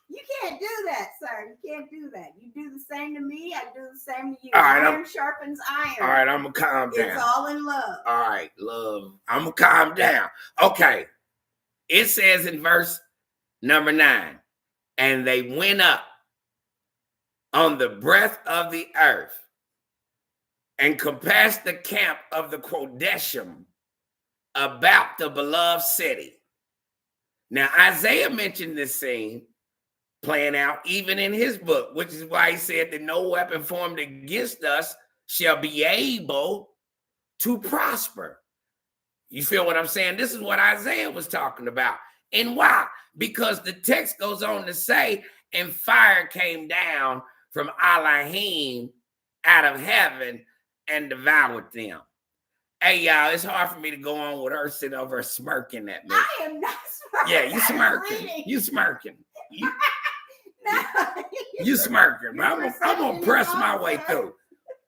You can't do that, sir. You can't do that. You do the same to me. I do the same to you. All right, iron sharpens iron. All right, I'm going to calm down. It's all in love. All right, love. I'm going to calm down. Okay. It says in verse number 9, and they went up on the breadth of the earth and compassed the camp of the Kodeshim about the beloved city. Now, Isaiah mentioned this scene playing out even in his book, which is why he said that no weapon formed against us shall be able to prosper. You feel what I'm saying? This is what Isaiah was talking about. And why? Because the text goes on to say, and fire came down from Elohim out of heaven and devoured them. Hey, y'all, it's hard for me to go on with her sitting over smirking at me. I am not smirking. Yeah, you smirking. You smirking. You smirking. I'm going to press my way through.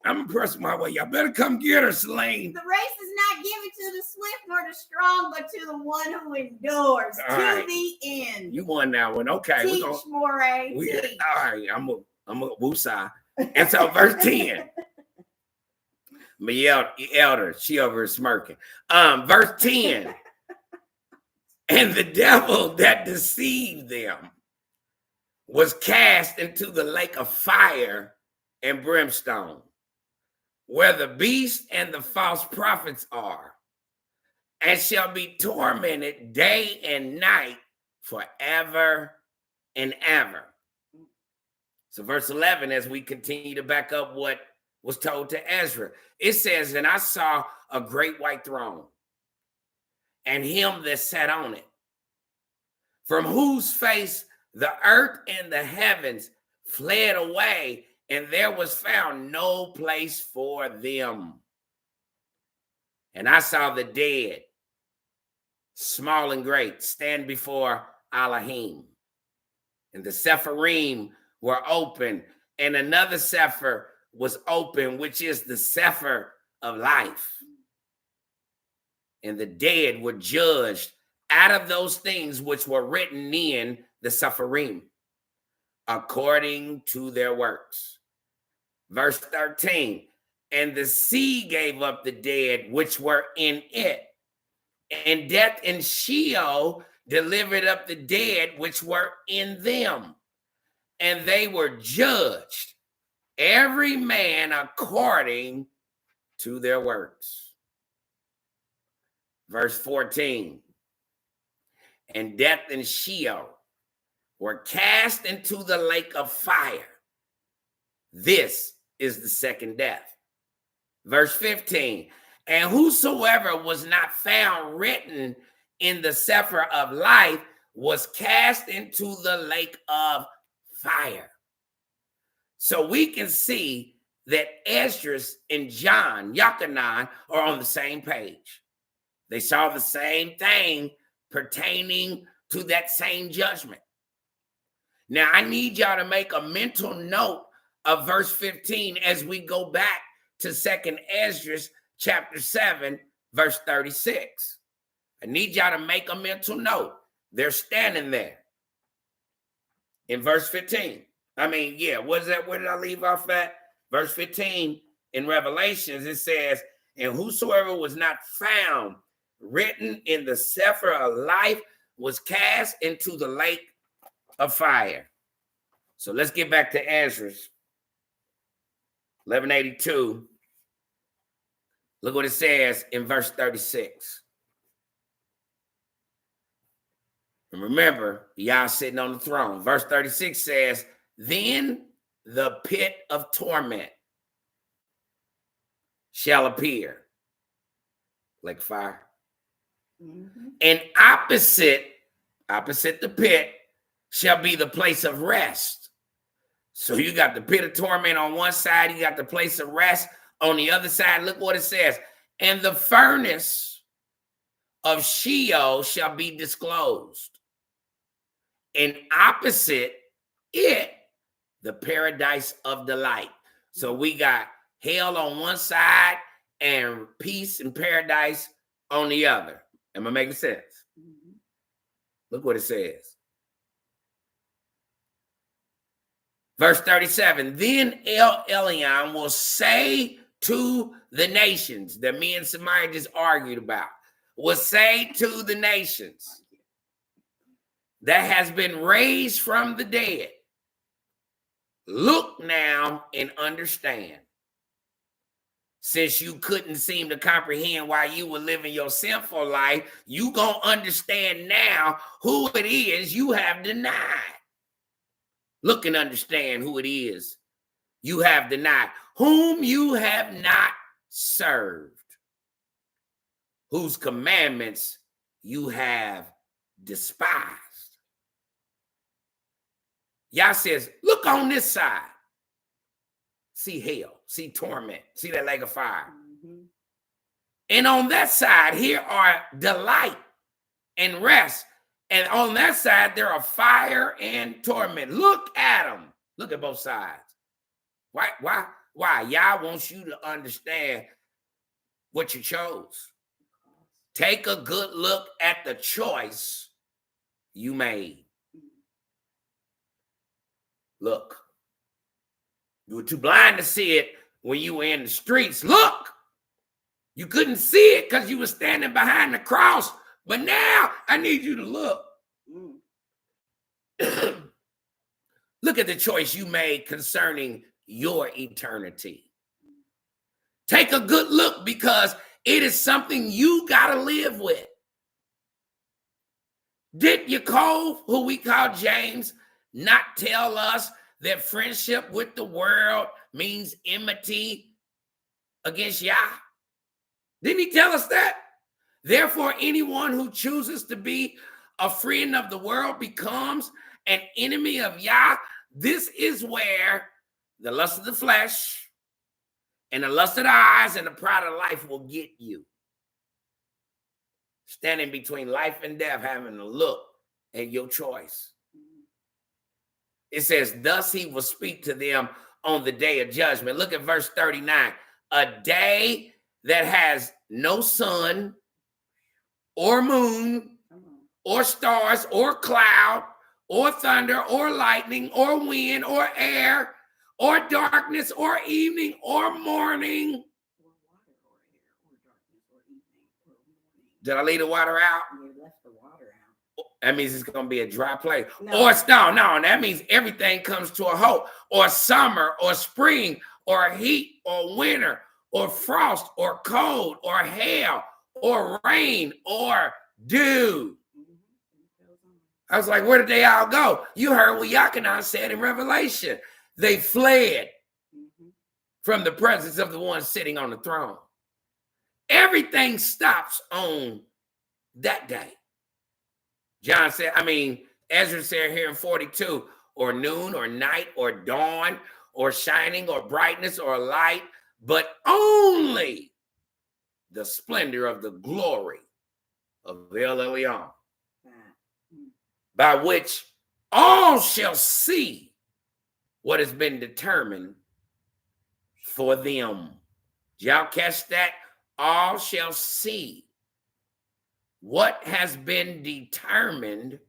I'm going to press my way. Y'all better come get her, Celine. The race is not given to the swift nor the strong, but to the one who endures all to right. the end. You won that one. Okay. Teach, Moray. All right. I'm a woosah. And so verse 10. My elder, she over here smirking. Verse 10. And the devil that deceived them was cast into the lake of fire and brimstone, where the beast and the false prophets are, and shall be tormented day and night forever and ever. So verse 11, as we continue to back up what was told to Ezra, it says, and I saw a great white throne, and him that sat on it, from whose face the earth and the heavens fled away, and there was found no place for them. And I saw the dead, small and great, stand before Elohim. And the Sephirim were open, and another Sephir was open, which is the Sephir of life. And the dead were judged out of those things which were written in the Sephirim, according to their works. Verse 13, and the sea gave up the dead which were in it, and death and Sheol delivered up the dead which were in them, and they were judged, every man according to their works. Verse 14, and death and Sheol were cast into the lake of fire. This is the second death. Verse 15, and whosoever was not found written in the Sephir of life was cast into the lake of fire. So we can see that Esdras and John, Yochanan, are on the same page. They saw the same thing pertaining to that same judgment. Now, I need y'all to make a mental note of verse 15 as we go back to 2nd Esdras chapter 7, verse 36. I need y'all to make a mental note. They're standing there in verse 15. What is that? Where did I leave off at? Verse 15 in Revelations, it says, and whosoever was not found written in the Sefer of life was cast into the lake of fire. So let's get back to Esdras 1182. Look what it says in verse 36. And remember, y'all sitting on the throne. Verse 36 says, then the pit of torment shall appear like fire. Mm-hmm. And opposite the pit shall be the place of rest. So you got the pit of torment on one side, you got the place of rest on the other side. Look what it says. And the furnace of Sheol shall be disclosed. And opposite it, the paradise of delight. So we got hell on one side and peace and paradise on the other. Am I making sense? Mm-hmm. Look what it says. Verse 37, then El Elyon will say to the nations that me and Samaya just argued about, will say to the nations that has been raised from the dead, look now and understand. Since you couldn't seem to comprehend why you were living your sinful life, you gonna understand now who it is you have denied. Look and understand who it is you have denied, whom you have not served, whose commandments you have despised. Yah says, look on this side. See hell, see torment, see that lake of fire. Mm-hmm. And on that side, here are delight and rest. And on that side, there are fire and torment. Look at them. Look at both sides. Why? Yah wants you to understand what you chose. Take a good look at the choice you made. Look. You were too blind to see it when you were in the streets. Look, you couldn't see it because you were standing behind the cross. But now I need you to look. Look at the choice you made concerning your eternity. Take a good look because it is something you got to live with. Did Yaakov, who we call James, not tell us that friendship with the world means enmity against Yah? Didn't he tell us that? Therefore, anyone who chooses to be a friend of the world becomes an enemy of Yah. This is where the lust of the flesh and the lust of the eyes and the pride of life will get you. Standing between life and death, having to look at your choice. It says, thus he will speak to them on the day of judgment. Look at verse 39. A day that has no sun or moon or stars or cloud or thunder or lightning or wind or air or darkness or evening or morning. Did I leave the water out? You left the water out. That means it's going to be a dry place. No. No, that means everything comes to a halt. Or summer or spring or heat or winter or frost or cold or hail or rain or dew. I was like, where did they all go? You heard what Yachanan said in Revelation. They fled from the presence of the one sitting on the throne. Everything stops on that day. Ezra said here in 42, or noon or night or dawn or shining or brightness or light, but only the splendor of the glory of El Elyon, by which all shall see what has been determined for them. Did y'all catch that? All shall see what has been determined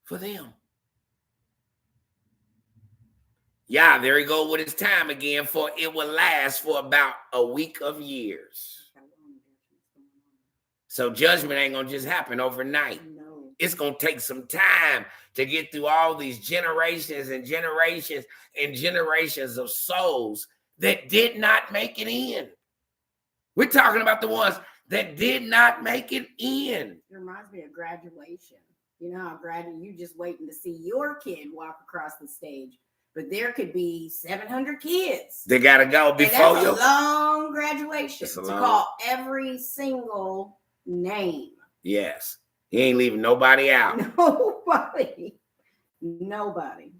for them. Yeah, there he go with his time again, for it will last for about a week of years. So judgment ain't gonna just happen overnight. No. It's gonna take some time to get through all these generations and generations and generations of souls that did not make it in. We're talking about the ones that did not make it in. It reminds me of graduation. You know how you just waiting to see your kid walk across the stage, but there could be 700 kids. They gotta go before and that's you. A long graduation It's a to long... call every single name. Yes, he ain't leaving nobody out. Nobody.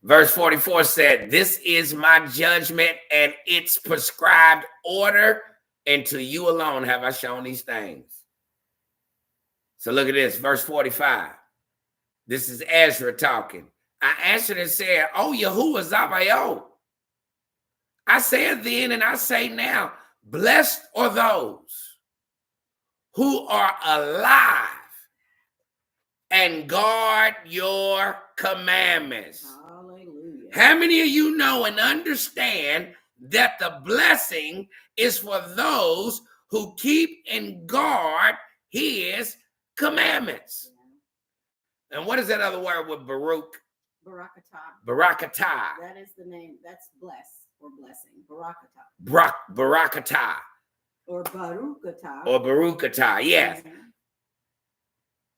Verse 44 said, "This is my judgment and its prescribed order, and to you alone have I shown these things." So look at this, verse 45. This is Ezra talking. I answered and said, "Oh, Yahuwah Zabaoth, I said then and I say now, blessed are those who are alive and guard your commandments." Hallelujah. How many of you know and understand that the blessing is for those who keep and guard his commandments? Yeah. And what is that other word with Baruch? Barakatah. Barakatah. That is the name. That's bless or blessing. Barakatah. Barakatah. Or Barukatah. Or Barukatah, yes. Mm-hmm.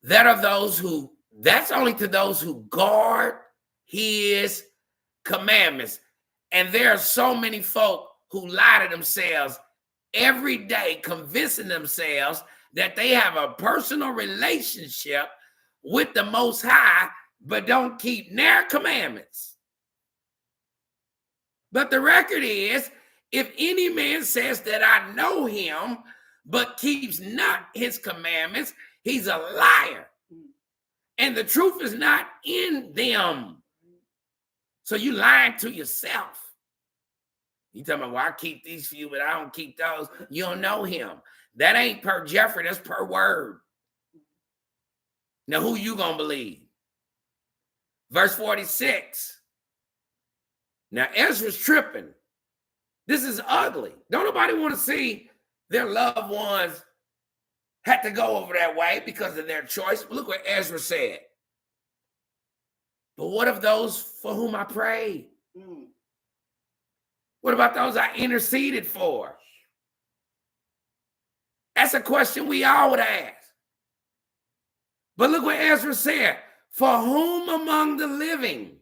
That are those who, that's only to those who guard his commandments. And there are so many folk who lie to themselves every day, convincing themselves that they have a personal relationship with the Most High, but don't keep their commandments. But the record is, if any man says that I know him, but keeps not his commandments, he's a liar. And the truth is not in them. So you lying to yourself. You talking about, well, I keep these few, but I don't keep those. You don't know him. That ain't per Jeffrey, that's per word. Now, who you gonna believe? Verse 46. Now, Ezra's tripping. This is ugly. Don't nobody want to see their loved ones had to go over that way because of their choice. But look what Ezra said. But what of those for whom I prayed? What about those I interceded for? That's a question we all would ask. But look what Ezra said. For whom among the living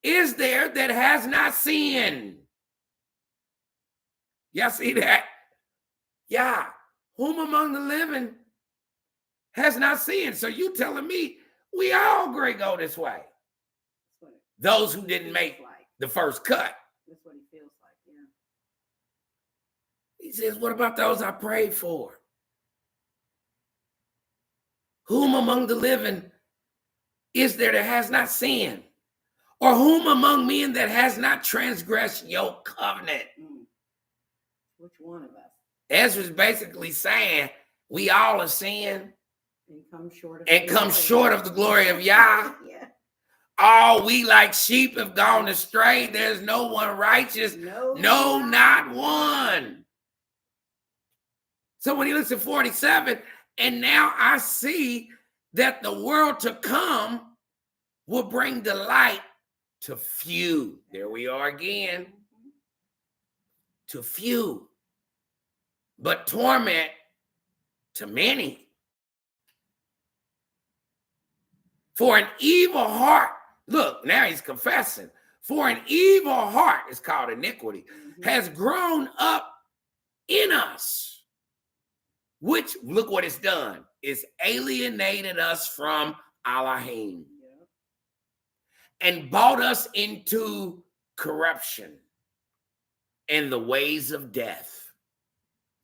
is there that has not sinned? Y'all see that? Yeah. Whom among the living has not sinned? So you telling me we all gonna go this way? Those who didn't make the first cut. That's what he feels like, yeah. He says, what about those I prayed for? Whom among the living is there that has not sinned? Or whom among men that has not transgressed your covenant? Which one of us? Ezra's basically saying we all have sinned and come short of the glory of Yah. Yeah. All we like sheep have gone astray. There's no one righteous. No, not one. So when he looks at 47, and now I see that the world to come will bring delight to few. There we are again. To few. But torment to many. For an evil heart, look, now he's confessing. For an evil heart, is called iniquity, has grown up in us, which, look what it's done, is alienated us from Elohim and brought us into corruption and the ways of death.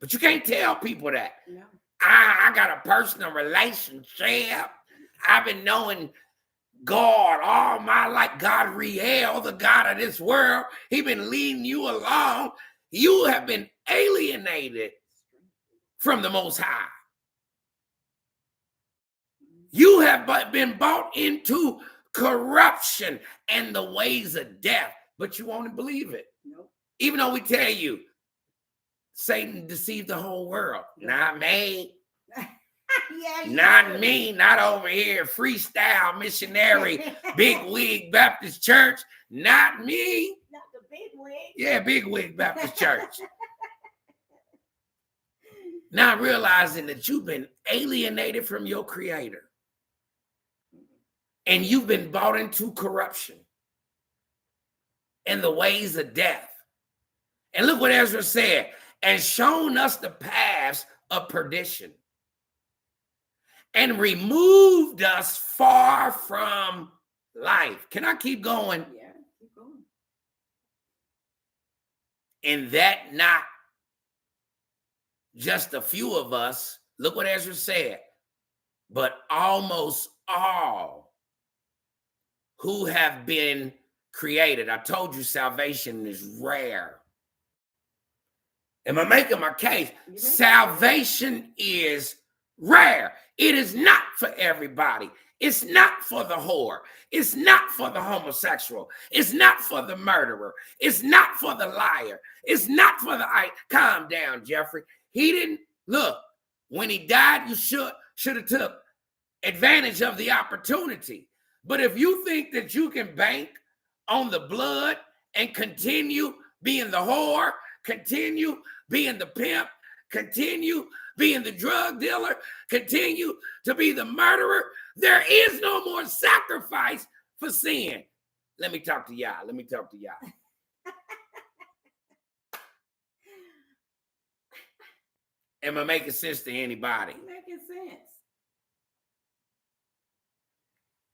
But you can't tell people that. No. I got a personal relationship. I've been knowing God all my life. God Riel, the God of this world. He been leading you along. You have been alienated from the Most High. You have been bought into corruption and the ways of death, but you won't believe it. Nope. Even though we tell you, Satan deceived the whole world. Not me. Yeah, Not me. Not over here. Freestyle missionary, Big Wig Baptist Church. Not me. Not the big wig. Yeah, Big Wig Baptist Church. Not realizing that you've been alienated from your Creator. And you've been bought into corruption and the ways of death. And look what Ezra said, and shown us the paths of perdition and removed us far from life. Can I keep going? Yeah, keep going. And that not just a few of us, look what Ezra said, but almost all who have been created. I told you salvation is rare. Am I making my case? Salvation is rare. It is not for everybody. It's not for the whore. It's not for the homosexual. It's not for the murderer. It's not for the liar. It's not for the... Calm down, Jeffrey. He didn't... Look, when he died, you should have took advantage of the opportunity. But if you think that you can bank on the blood and continue being the whore, continue being the pimp, continue being the drug dealer, continue to be the murderer, there is no more sacrifice for sin. Let me talk to y'all. Am I making sense to anybody? Making sense.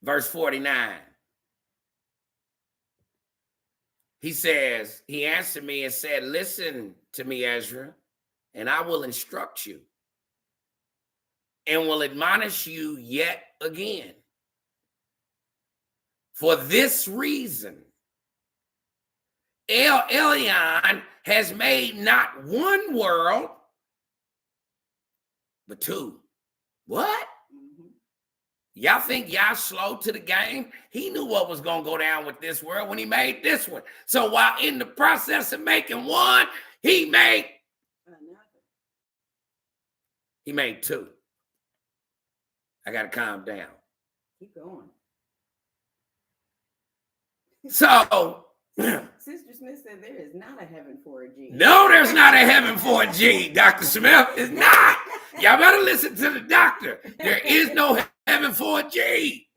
Verse 49. He says, he answered me and said, listen to me, Ezra, and I will instruct you and will admonish you yet again. For this reason, El Elyon has made not one world, but two. What? Y'all think y'all slow to the game? He knew what was going to go down with this world when he made this one. So while in the process of making one, he made two. I got to calm down. Keep going. So, Sister Smith said there is not a heaven for a G. No, there's not a heaven for a G, Dr. Smith. It's not. Y'all better listen to the doctor. There is no heaven for a G.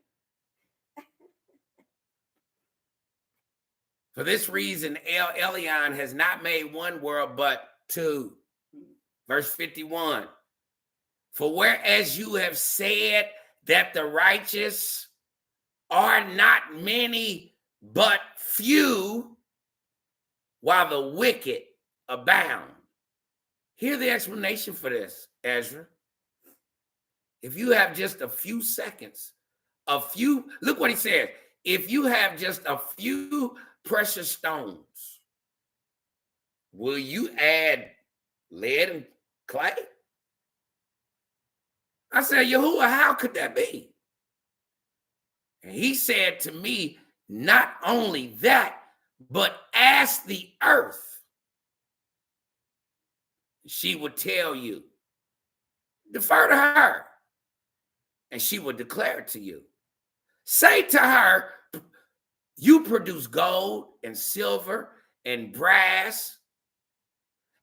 For this reason, El Elyon has not made one world, but two. Verse 51. For whereas you have said that the righteous are not many, but few, while the wicked abound. Hear the explanation for this, Ezra. If you have just a few seconds, look what he said. If you have just a few precious stones, will you add lead and clay? I said, Yahuwah, how could that be? And he said to me, not only that, but ask the earth. She would tell you. Defer to her, and she will declare it to you. Say to her, you produce gold and silver and brass,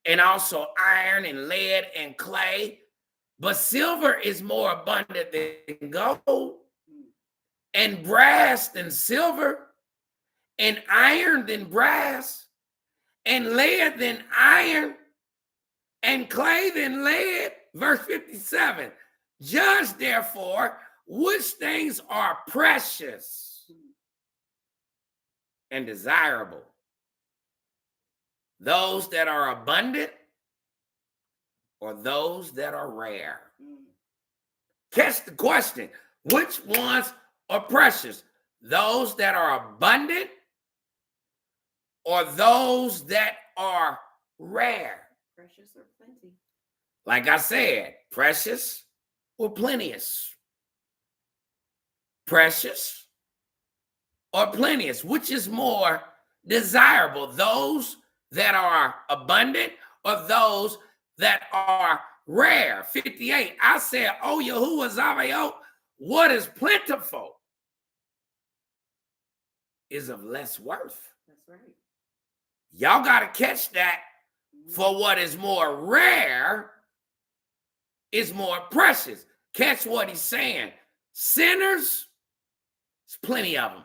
and also iron and lead and clay. But silver is more abundant than gold, and brass than silver, and iron than brass, and lead than iron, and clay than lead. Verse 57. Judge therefore which things are precious and desirable, those that are abundant or those that are rare. Catch the question. Which ones are precious? Those that are abundant or those that are rare? Precious or plenty? Like I said, precious or plenteous? Precious or plenteous? Which is more desirable? Those that are abundant or those that are rare? 58. I said, oh, Yahuwah Zavaot, what is plentiful is of less worth. That's right. Y'all got to catch that. For what is more rare is more precious. Catch what he's saying. Sinners, there's plenty of them.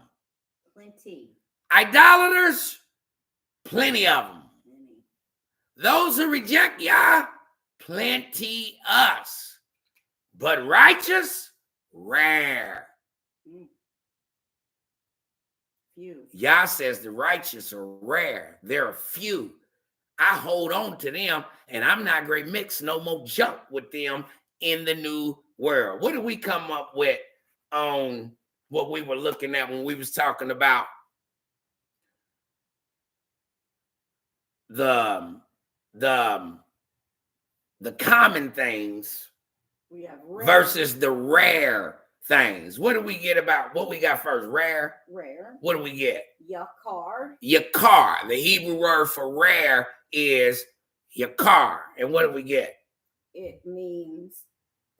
Plenty. Idolaters, plenty of them. Plenty. Those who reject Yah, plenty us. But righteous, rare. Few. Yah says the righteous are rare. There are few. I hold on to them, and I'm not going to mix no more junk with them in the new world. What did we come up with on what we were looking at when we was talking about the common things We have rare. versus the rare things? What do we get about what we got first? Rare. Rare. What do we get? Yakar. Yakar. The Hebrew word for rare is yakar. And what do we get? It means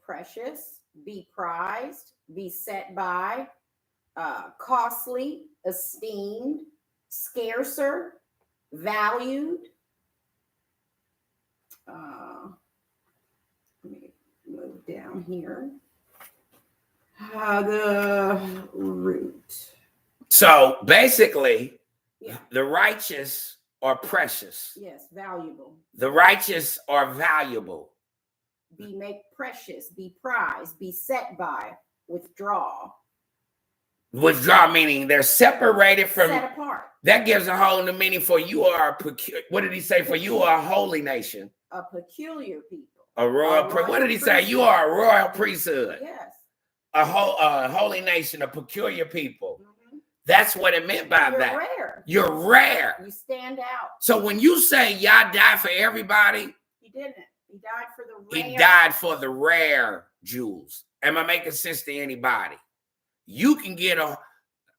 precious, be prized, be set by, costly, esteemed, scarcer, valued. Let me move down here. The root. So basically, Yeah. the righteous are precious. Yes, valuable. The righteous are valuable. Be made precious, be prized, be set by, withdraw. Withdraw meaning they're separated from. Set apart. That gives a whole new meaning. For you are a what did he say? For you are a holy nation, A peculiar people. a royal. What did he say? You are a royal priesthood, Yes. a holy nation, a peculiar people. Mhm. That's what it meant by You're that. rare. You're rare. You stand out. So when you say Yah died for everybody, He didn't. He died for the rare. he died for the rare Jews. Am I making sense to anybody? You can get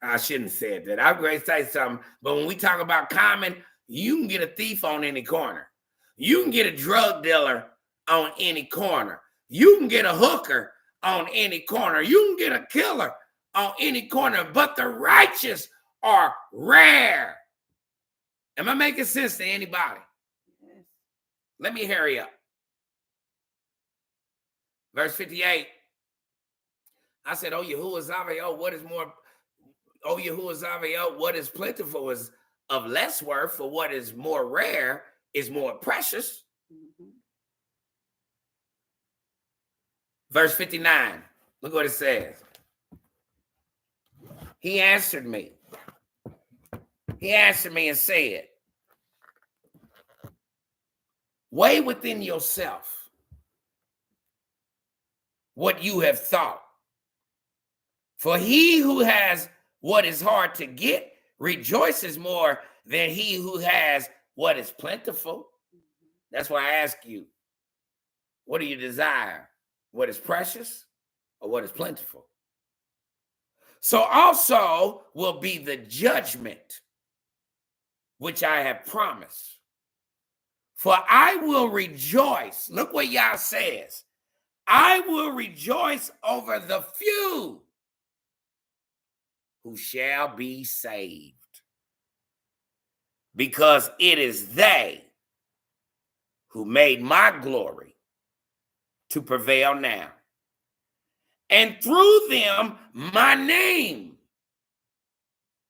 I shouldn't have said that. I'm going to say something, but when we talk about common, you can get a thief on any corner. You can get a drug dealer on any corner. You can get a hooker on any corner. You can get a killer on any corner, but the righteous are rare. Am I making sense to anybody? Yes. Let me hurry up. Verse 58. I said, oh, Yahuwah Zavaot, what is more? Oh, Yahuwah Zavaot, what is plentiful is of less worth, for what is more rare is more precious. Mhm. Verse 59. Look what it says. He answered me. He answered me and said, weigh within yourself what you have thought. For he who has what is hard to get rejoices more than he who has what is plentiful. That's why I ask you, what do you desire? What is precious or what is plentiful? So also will be the judgment which I have promised. For I will rejoice. Look what Yah says. I will rejoice over the few who shall be saved, because it is they who made my glory to prevail now. And through them, my name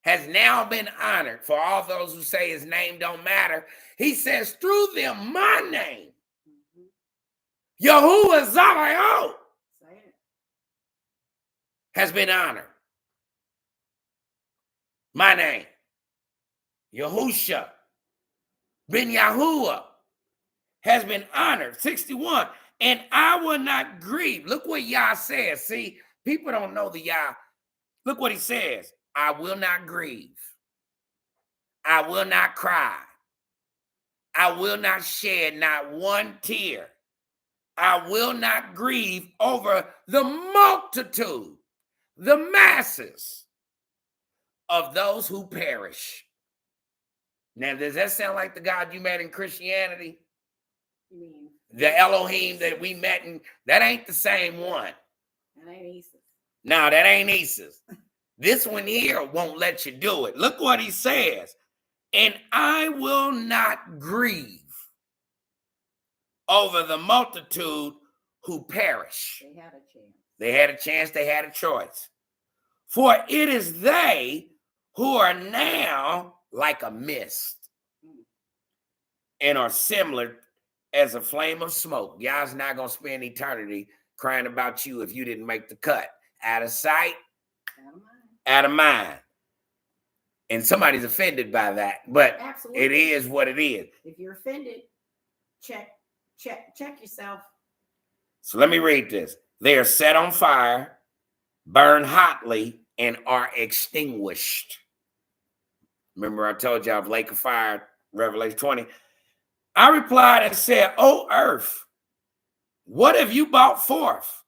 has now been honored. For all those who say his name don't matter, he says, through them, my name, Yahuwah Zavaot, has been honored. My name, Yahusha ben Yahuwah, has been honored. 61. And I will not grieve. Look what Yah says. See, People don't know the Yah. Look what he says. I will not grieve. I will not cry. I will not shed not one tear. I will not grieve over the multitude, the masses of those who perish. Now, does that sound like the God you met in Christianity? You mean the Elohim that we met in? That ain't the same one. That ain't Esdras. No, that ain't Esdras. This one here won't let you do it. Look what he says. And I will not grieve over the multitude who perish. They had a chance. They had a chance. They had a choice. For it is they who are now like a mist and are similar as a flame of smoke. Y'all's not going to spend eternity crying about you if you didn't make the cut. Out of sight, out of mind. And somebody's offended by that, but absolutely, it is what it is. If you're offended, check yourself. So let me read this. They are set on fire, burn hotly, and are extinguished. Remember I told y'all of lake of fire, Revelation 20. I replied and said, O earth, what have you brought forth?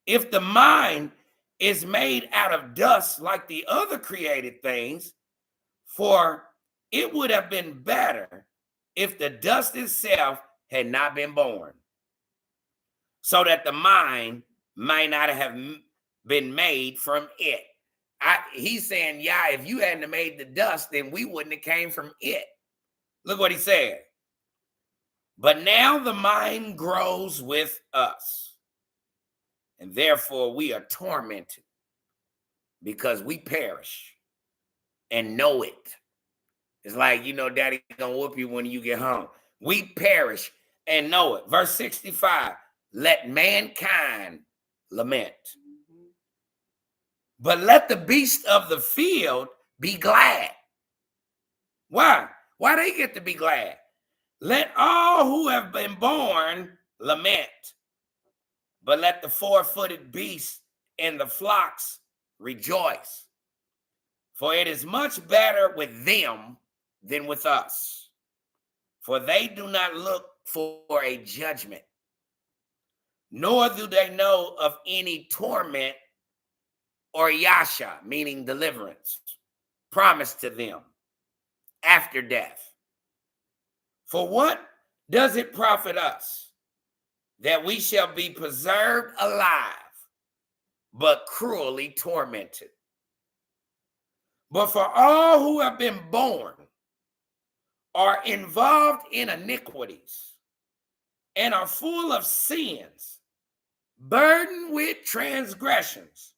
If the mind is made out of dust like the other created things, for it would have been better if the dust itself had not been born, so that the mind might not have been made from it. He's saying, yeah, if you hadn't made the dust, then we wouldn't have came from it. Look what he said. But now the mind grows with us, and therefore we are tormented because we perish and know it. It's like, daddy gonna whoop you when you get home. We perish and know it. Verse 65, let mankind lament. But let the beast of the field be glad. Why? Why they get to be glad? Let all who have been born lament. But let the four-footed beasts and the flocks rejoice. For it is much better with them than with us. For they do not look for a judgment, nor do they know of any torment or yasha, meaning deliverance, promised to them after death. For what does it profit us that we shall be preserved alive, but cruelly tormented? But for all who have been born are involved in iniquities and are full of sins, burdened with transgressions.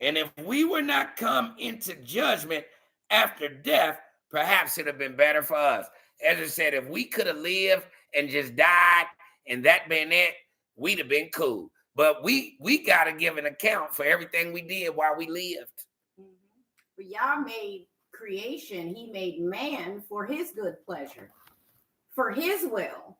And if we were not come into judgment after death, perhaps it would have been better for us. As I said, if we could have lived and just died and that been it, we'd have been cool. But we got to give an account for everything we did while we lived. But Yah made creation. He made man for his good pleasure, for his will.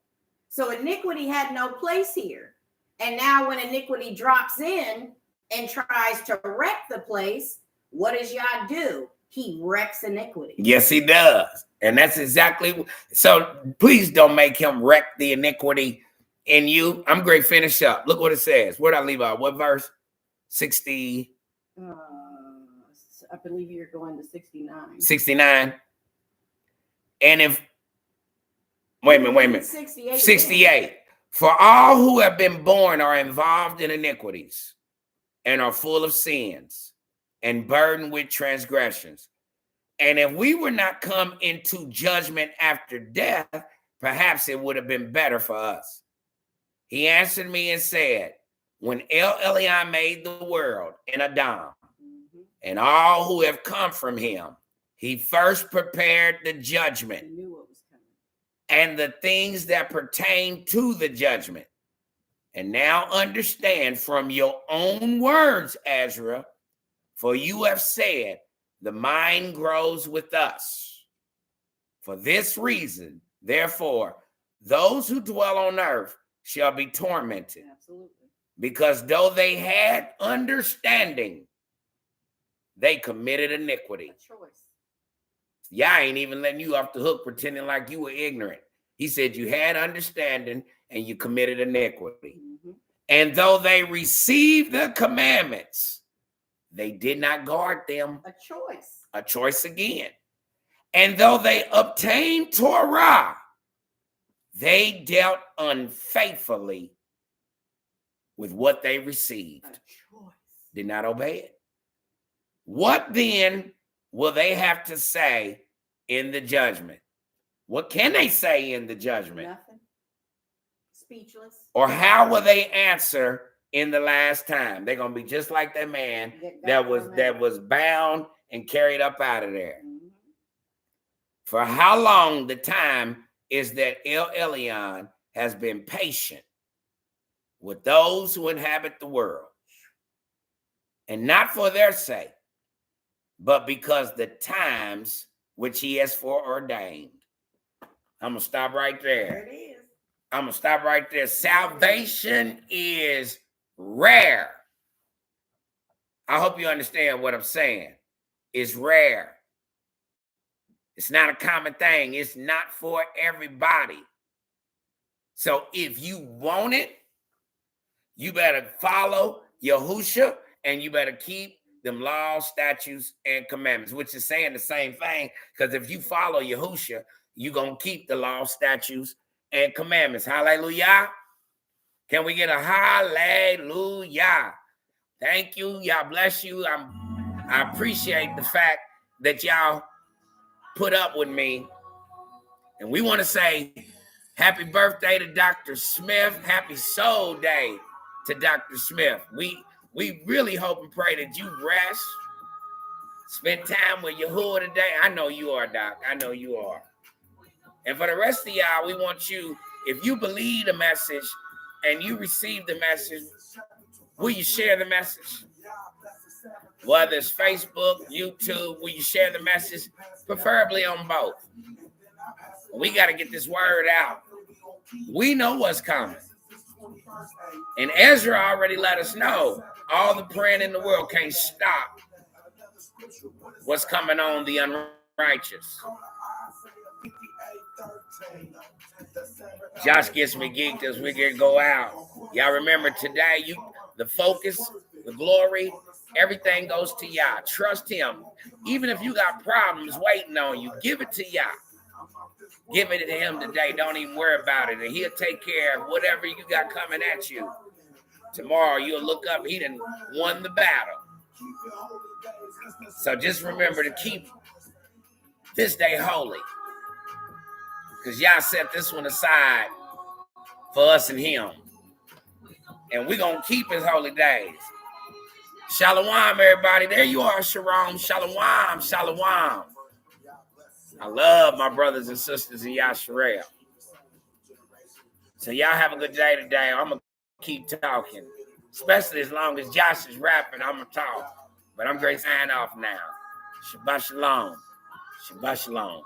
So iniquity had no place here. And now when iniquity drops in and tries to wreck the place, what does Yah do? He wrecks iniquity. Yes, he does. And that's exactly. So please don't make him wreck the iniquity in you. I'm going to finish up. Look what it says. Where'd I leave out? What verse? 60. I believe you're going to 69. 69. And if, wait a minute. 68. For all who have been born are involved in iniquities and are full of sins and burdened with transgressions. And if we were not come into judgment after death, perhaps it would have been better for us. He answered me and said, when El Elyon made the world and Adam, and all who have come from him, he first prepared the judgment and the things that pertain to the judgment. And now understand from your own words, Ezra, for you have said, the mind grows with us. For this reason, therefore, those who dwell on earth shall be tormented. Absolutely. because though they had understanding, they committed iniquity. A choice. Y'all ain't even letting you off the hook pretending like you were ignorant. He said you had understanding and you committed iniquity. Mm-hmm. And though they received the commandments, they did not guard them. A choice. A choice again. And though they obtained Torah, they dealt unfaithfully with what they received. A choice. Did not obey it. What then will they have to say in the judgment? What can they say in the judgment? Nothing. Speechless. Or how will they answer in the last time? They're going to be just like that man that was bound and carried up out of there. Mm-hmm. For how long the time is that El Elyon has been patient with those who inhabit the world, and not for their sake, but because the times which he has foreordained. I'm going to stop right there. There it is. I'm going to stop right there. Salvation is rare. I hope you understand what I'm saying. It's rare. It's not a common thing. It's not for everybody. So if you want it, you better follow Yahusha and you better keep them laws, statutes, and commandments, which is saying the same thing, because if you follow Yahusha, you're going to keep the law, statutes, and commandments. Hallelujah. Can we get a hallelujah? Thank you. Y'all bless you. I appreciate the fact that y'all put up with me. And we want to say happy birthday to Dr. Smith. Happy soul day to Dr. Smith. We really hope and pray that you rest. Spend time with Yahuwah today. I know you are, Doc. I know you are. And for the rest of y'all, we want you, if you believe the message and you receive the message, will you share the message? Whether it's Facebook, YouTube, will you share the message? Preferably on both. We got to get this word out. We know what's coming. And Ezra already let us know all the praying in the world can't stop what's coming on the unrighteous. Josh gets me geeked as we get go out. Y'all remember today, the focus, the glory, everything goes to Yah. Trust him. Even if you got problems waiting on you, give it to Yah. Give it to him today. Don't even worry about it. And he'll take care of whatever you got coming at you. Tomorrow you'll look up, he done won the battle. So just remember to keep this day holy. Because Yah set this one aside for us and him. And we're going to keep his holy days. Shalom, everybody. There you are, Shalom. Shalom. Shalom. I love my brothers and sisters in Yasharel. So y'all have a good day today. I'm going to keep talking. Especially as long as Josh is rapping, I'm going to talk. But I'm going to sign off now. Shabbat shalom. Shabbat shalom.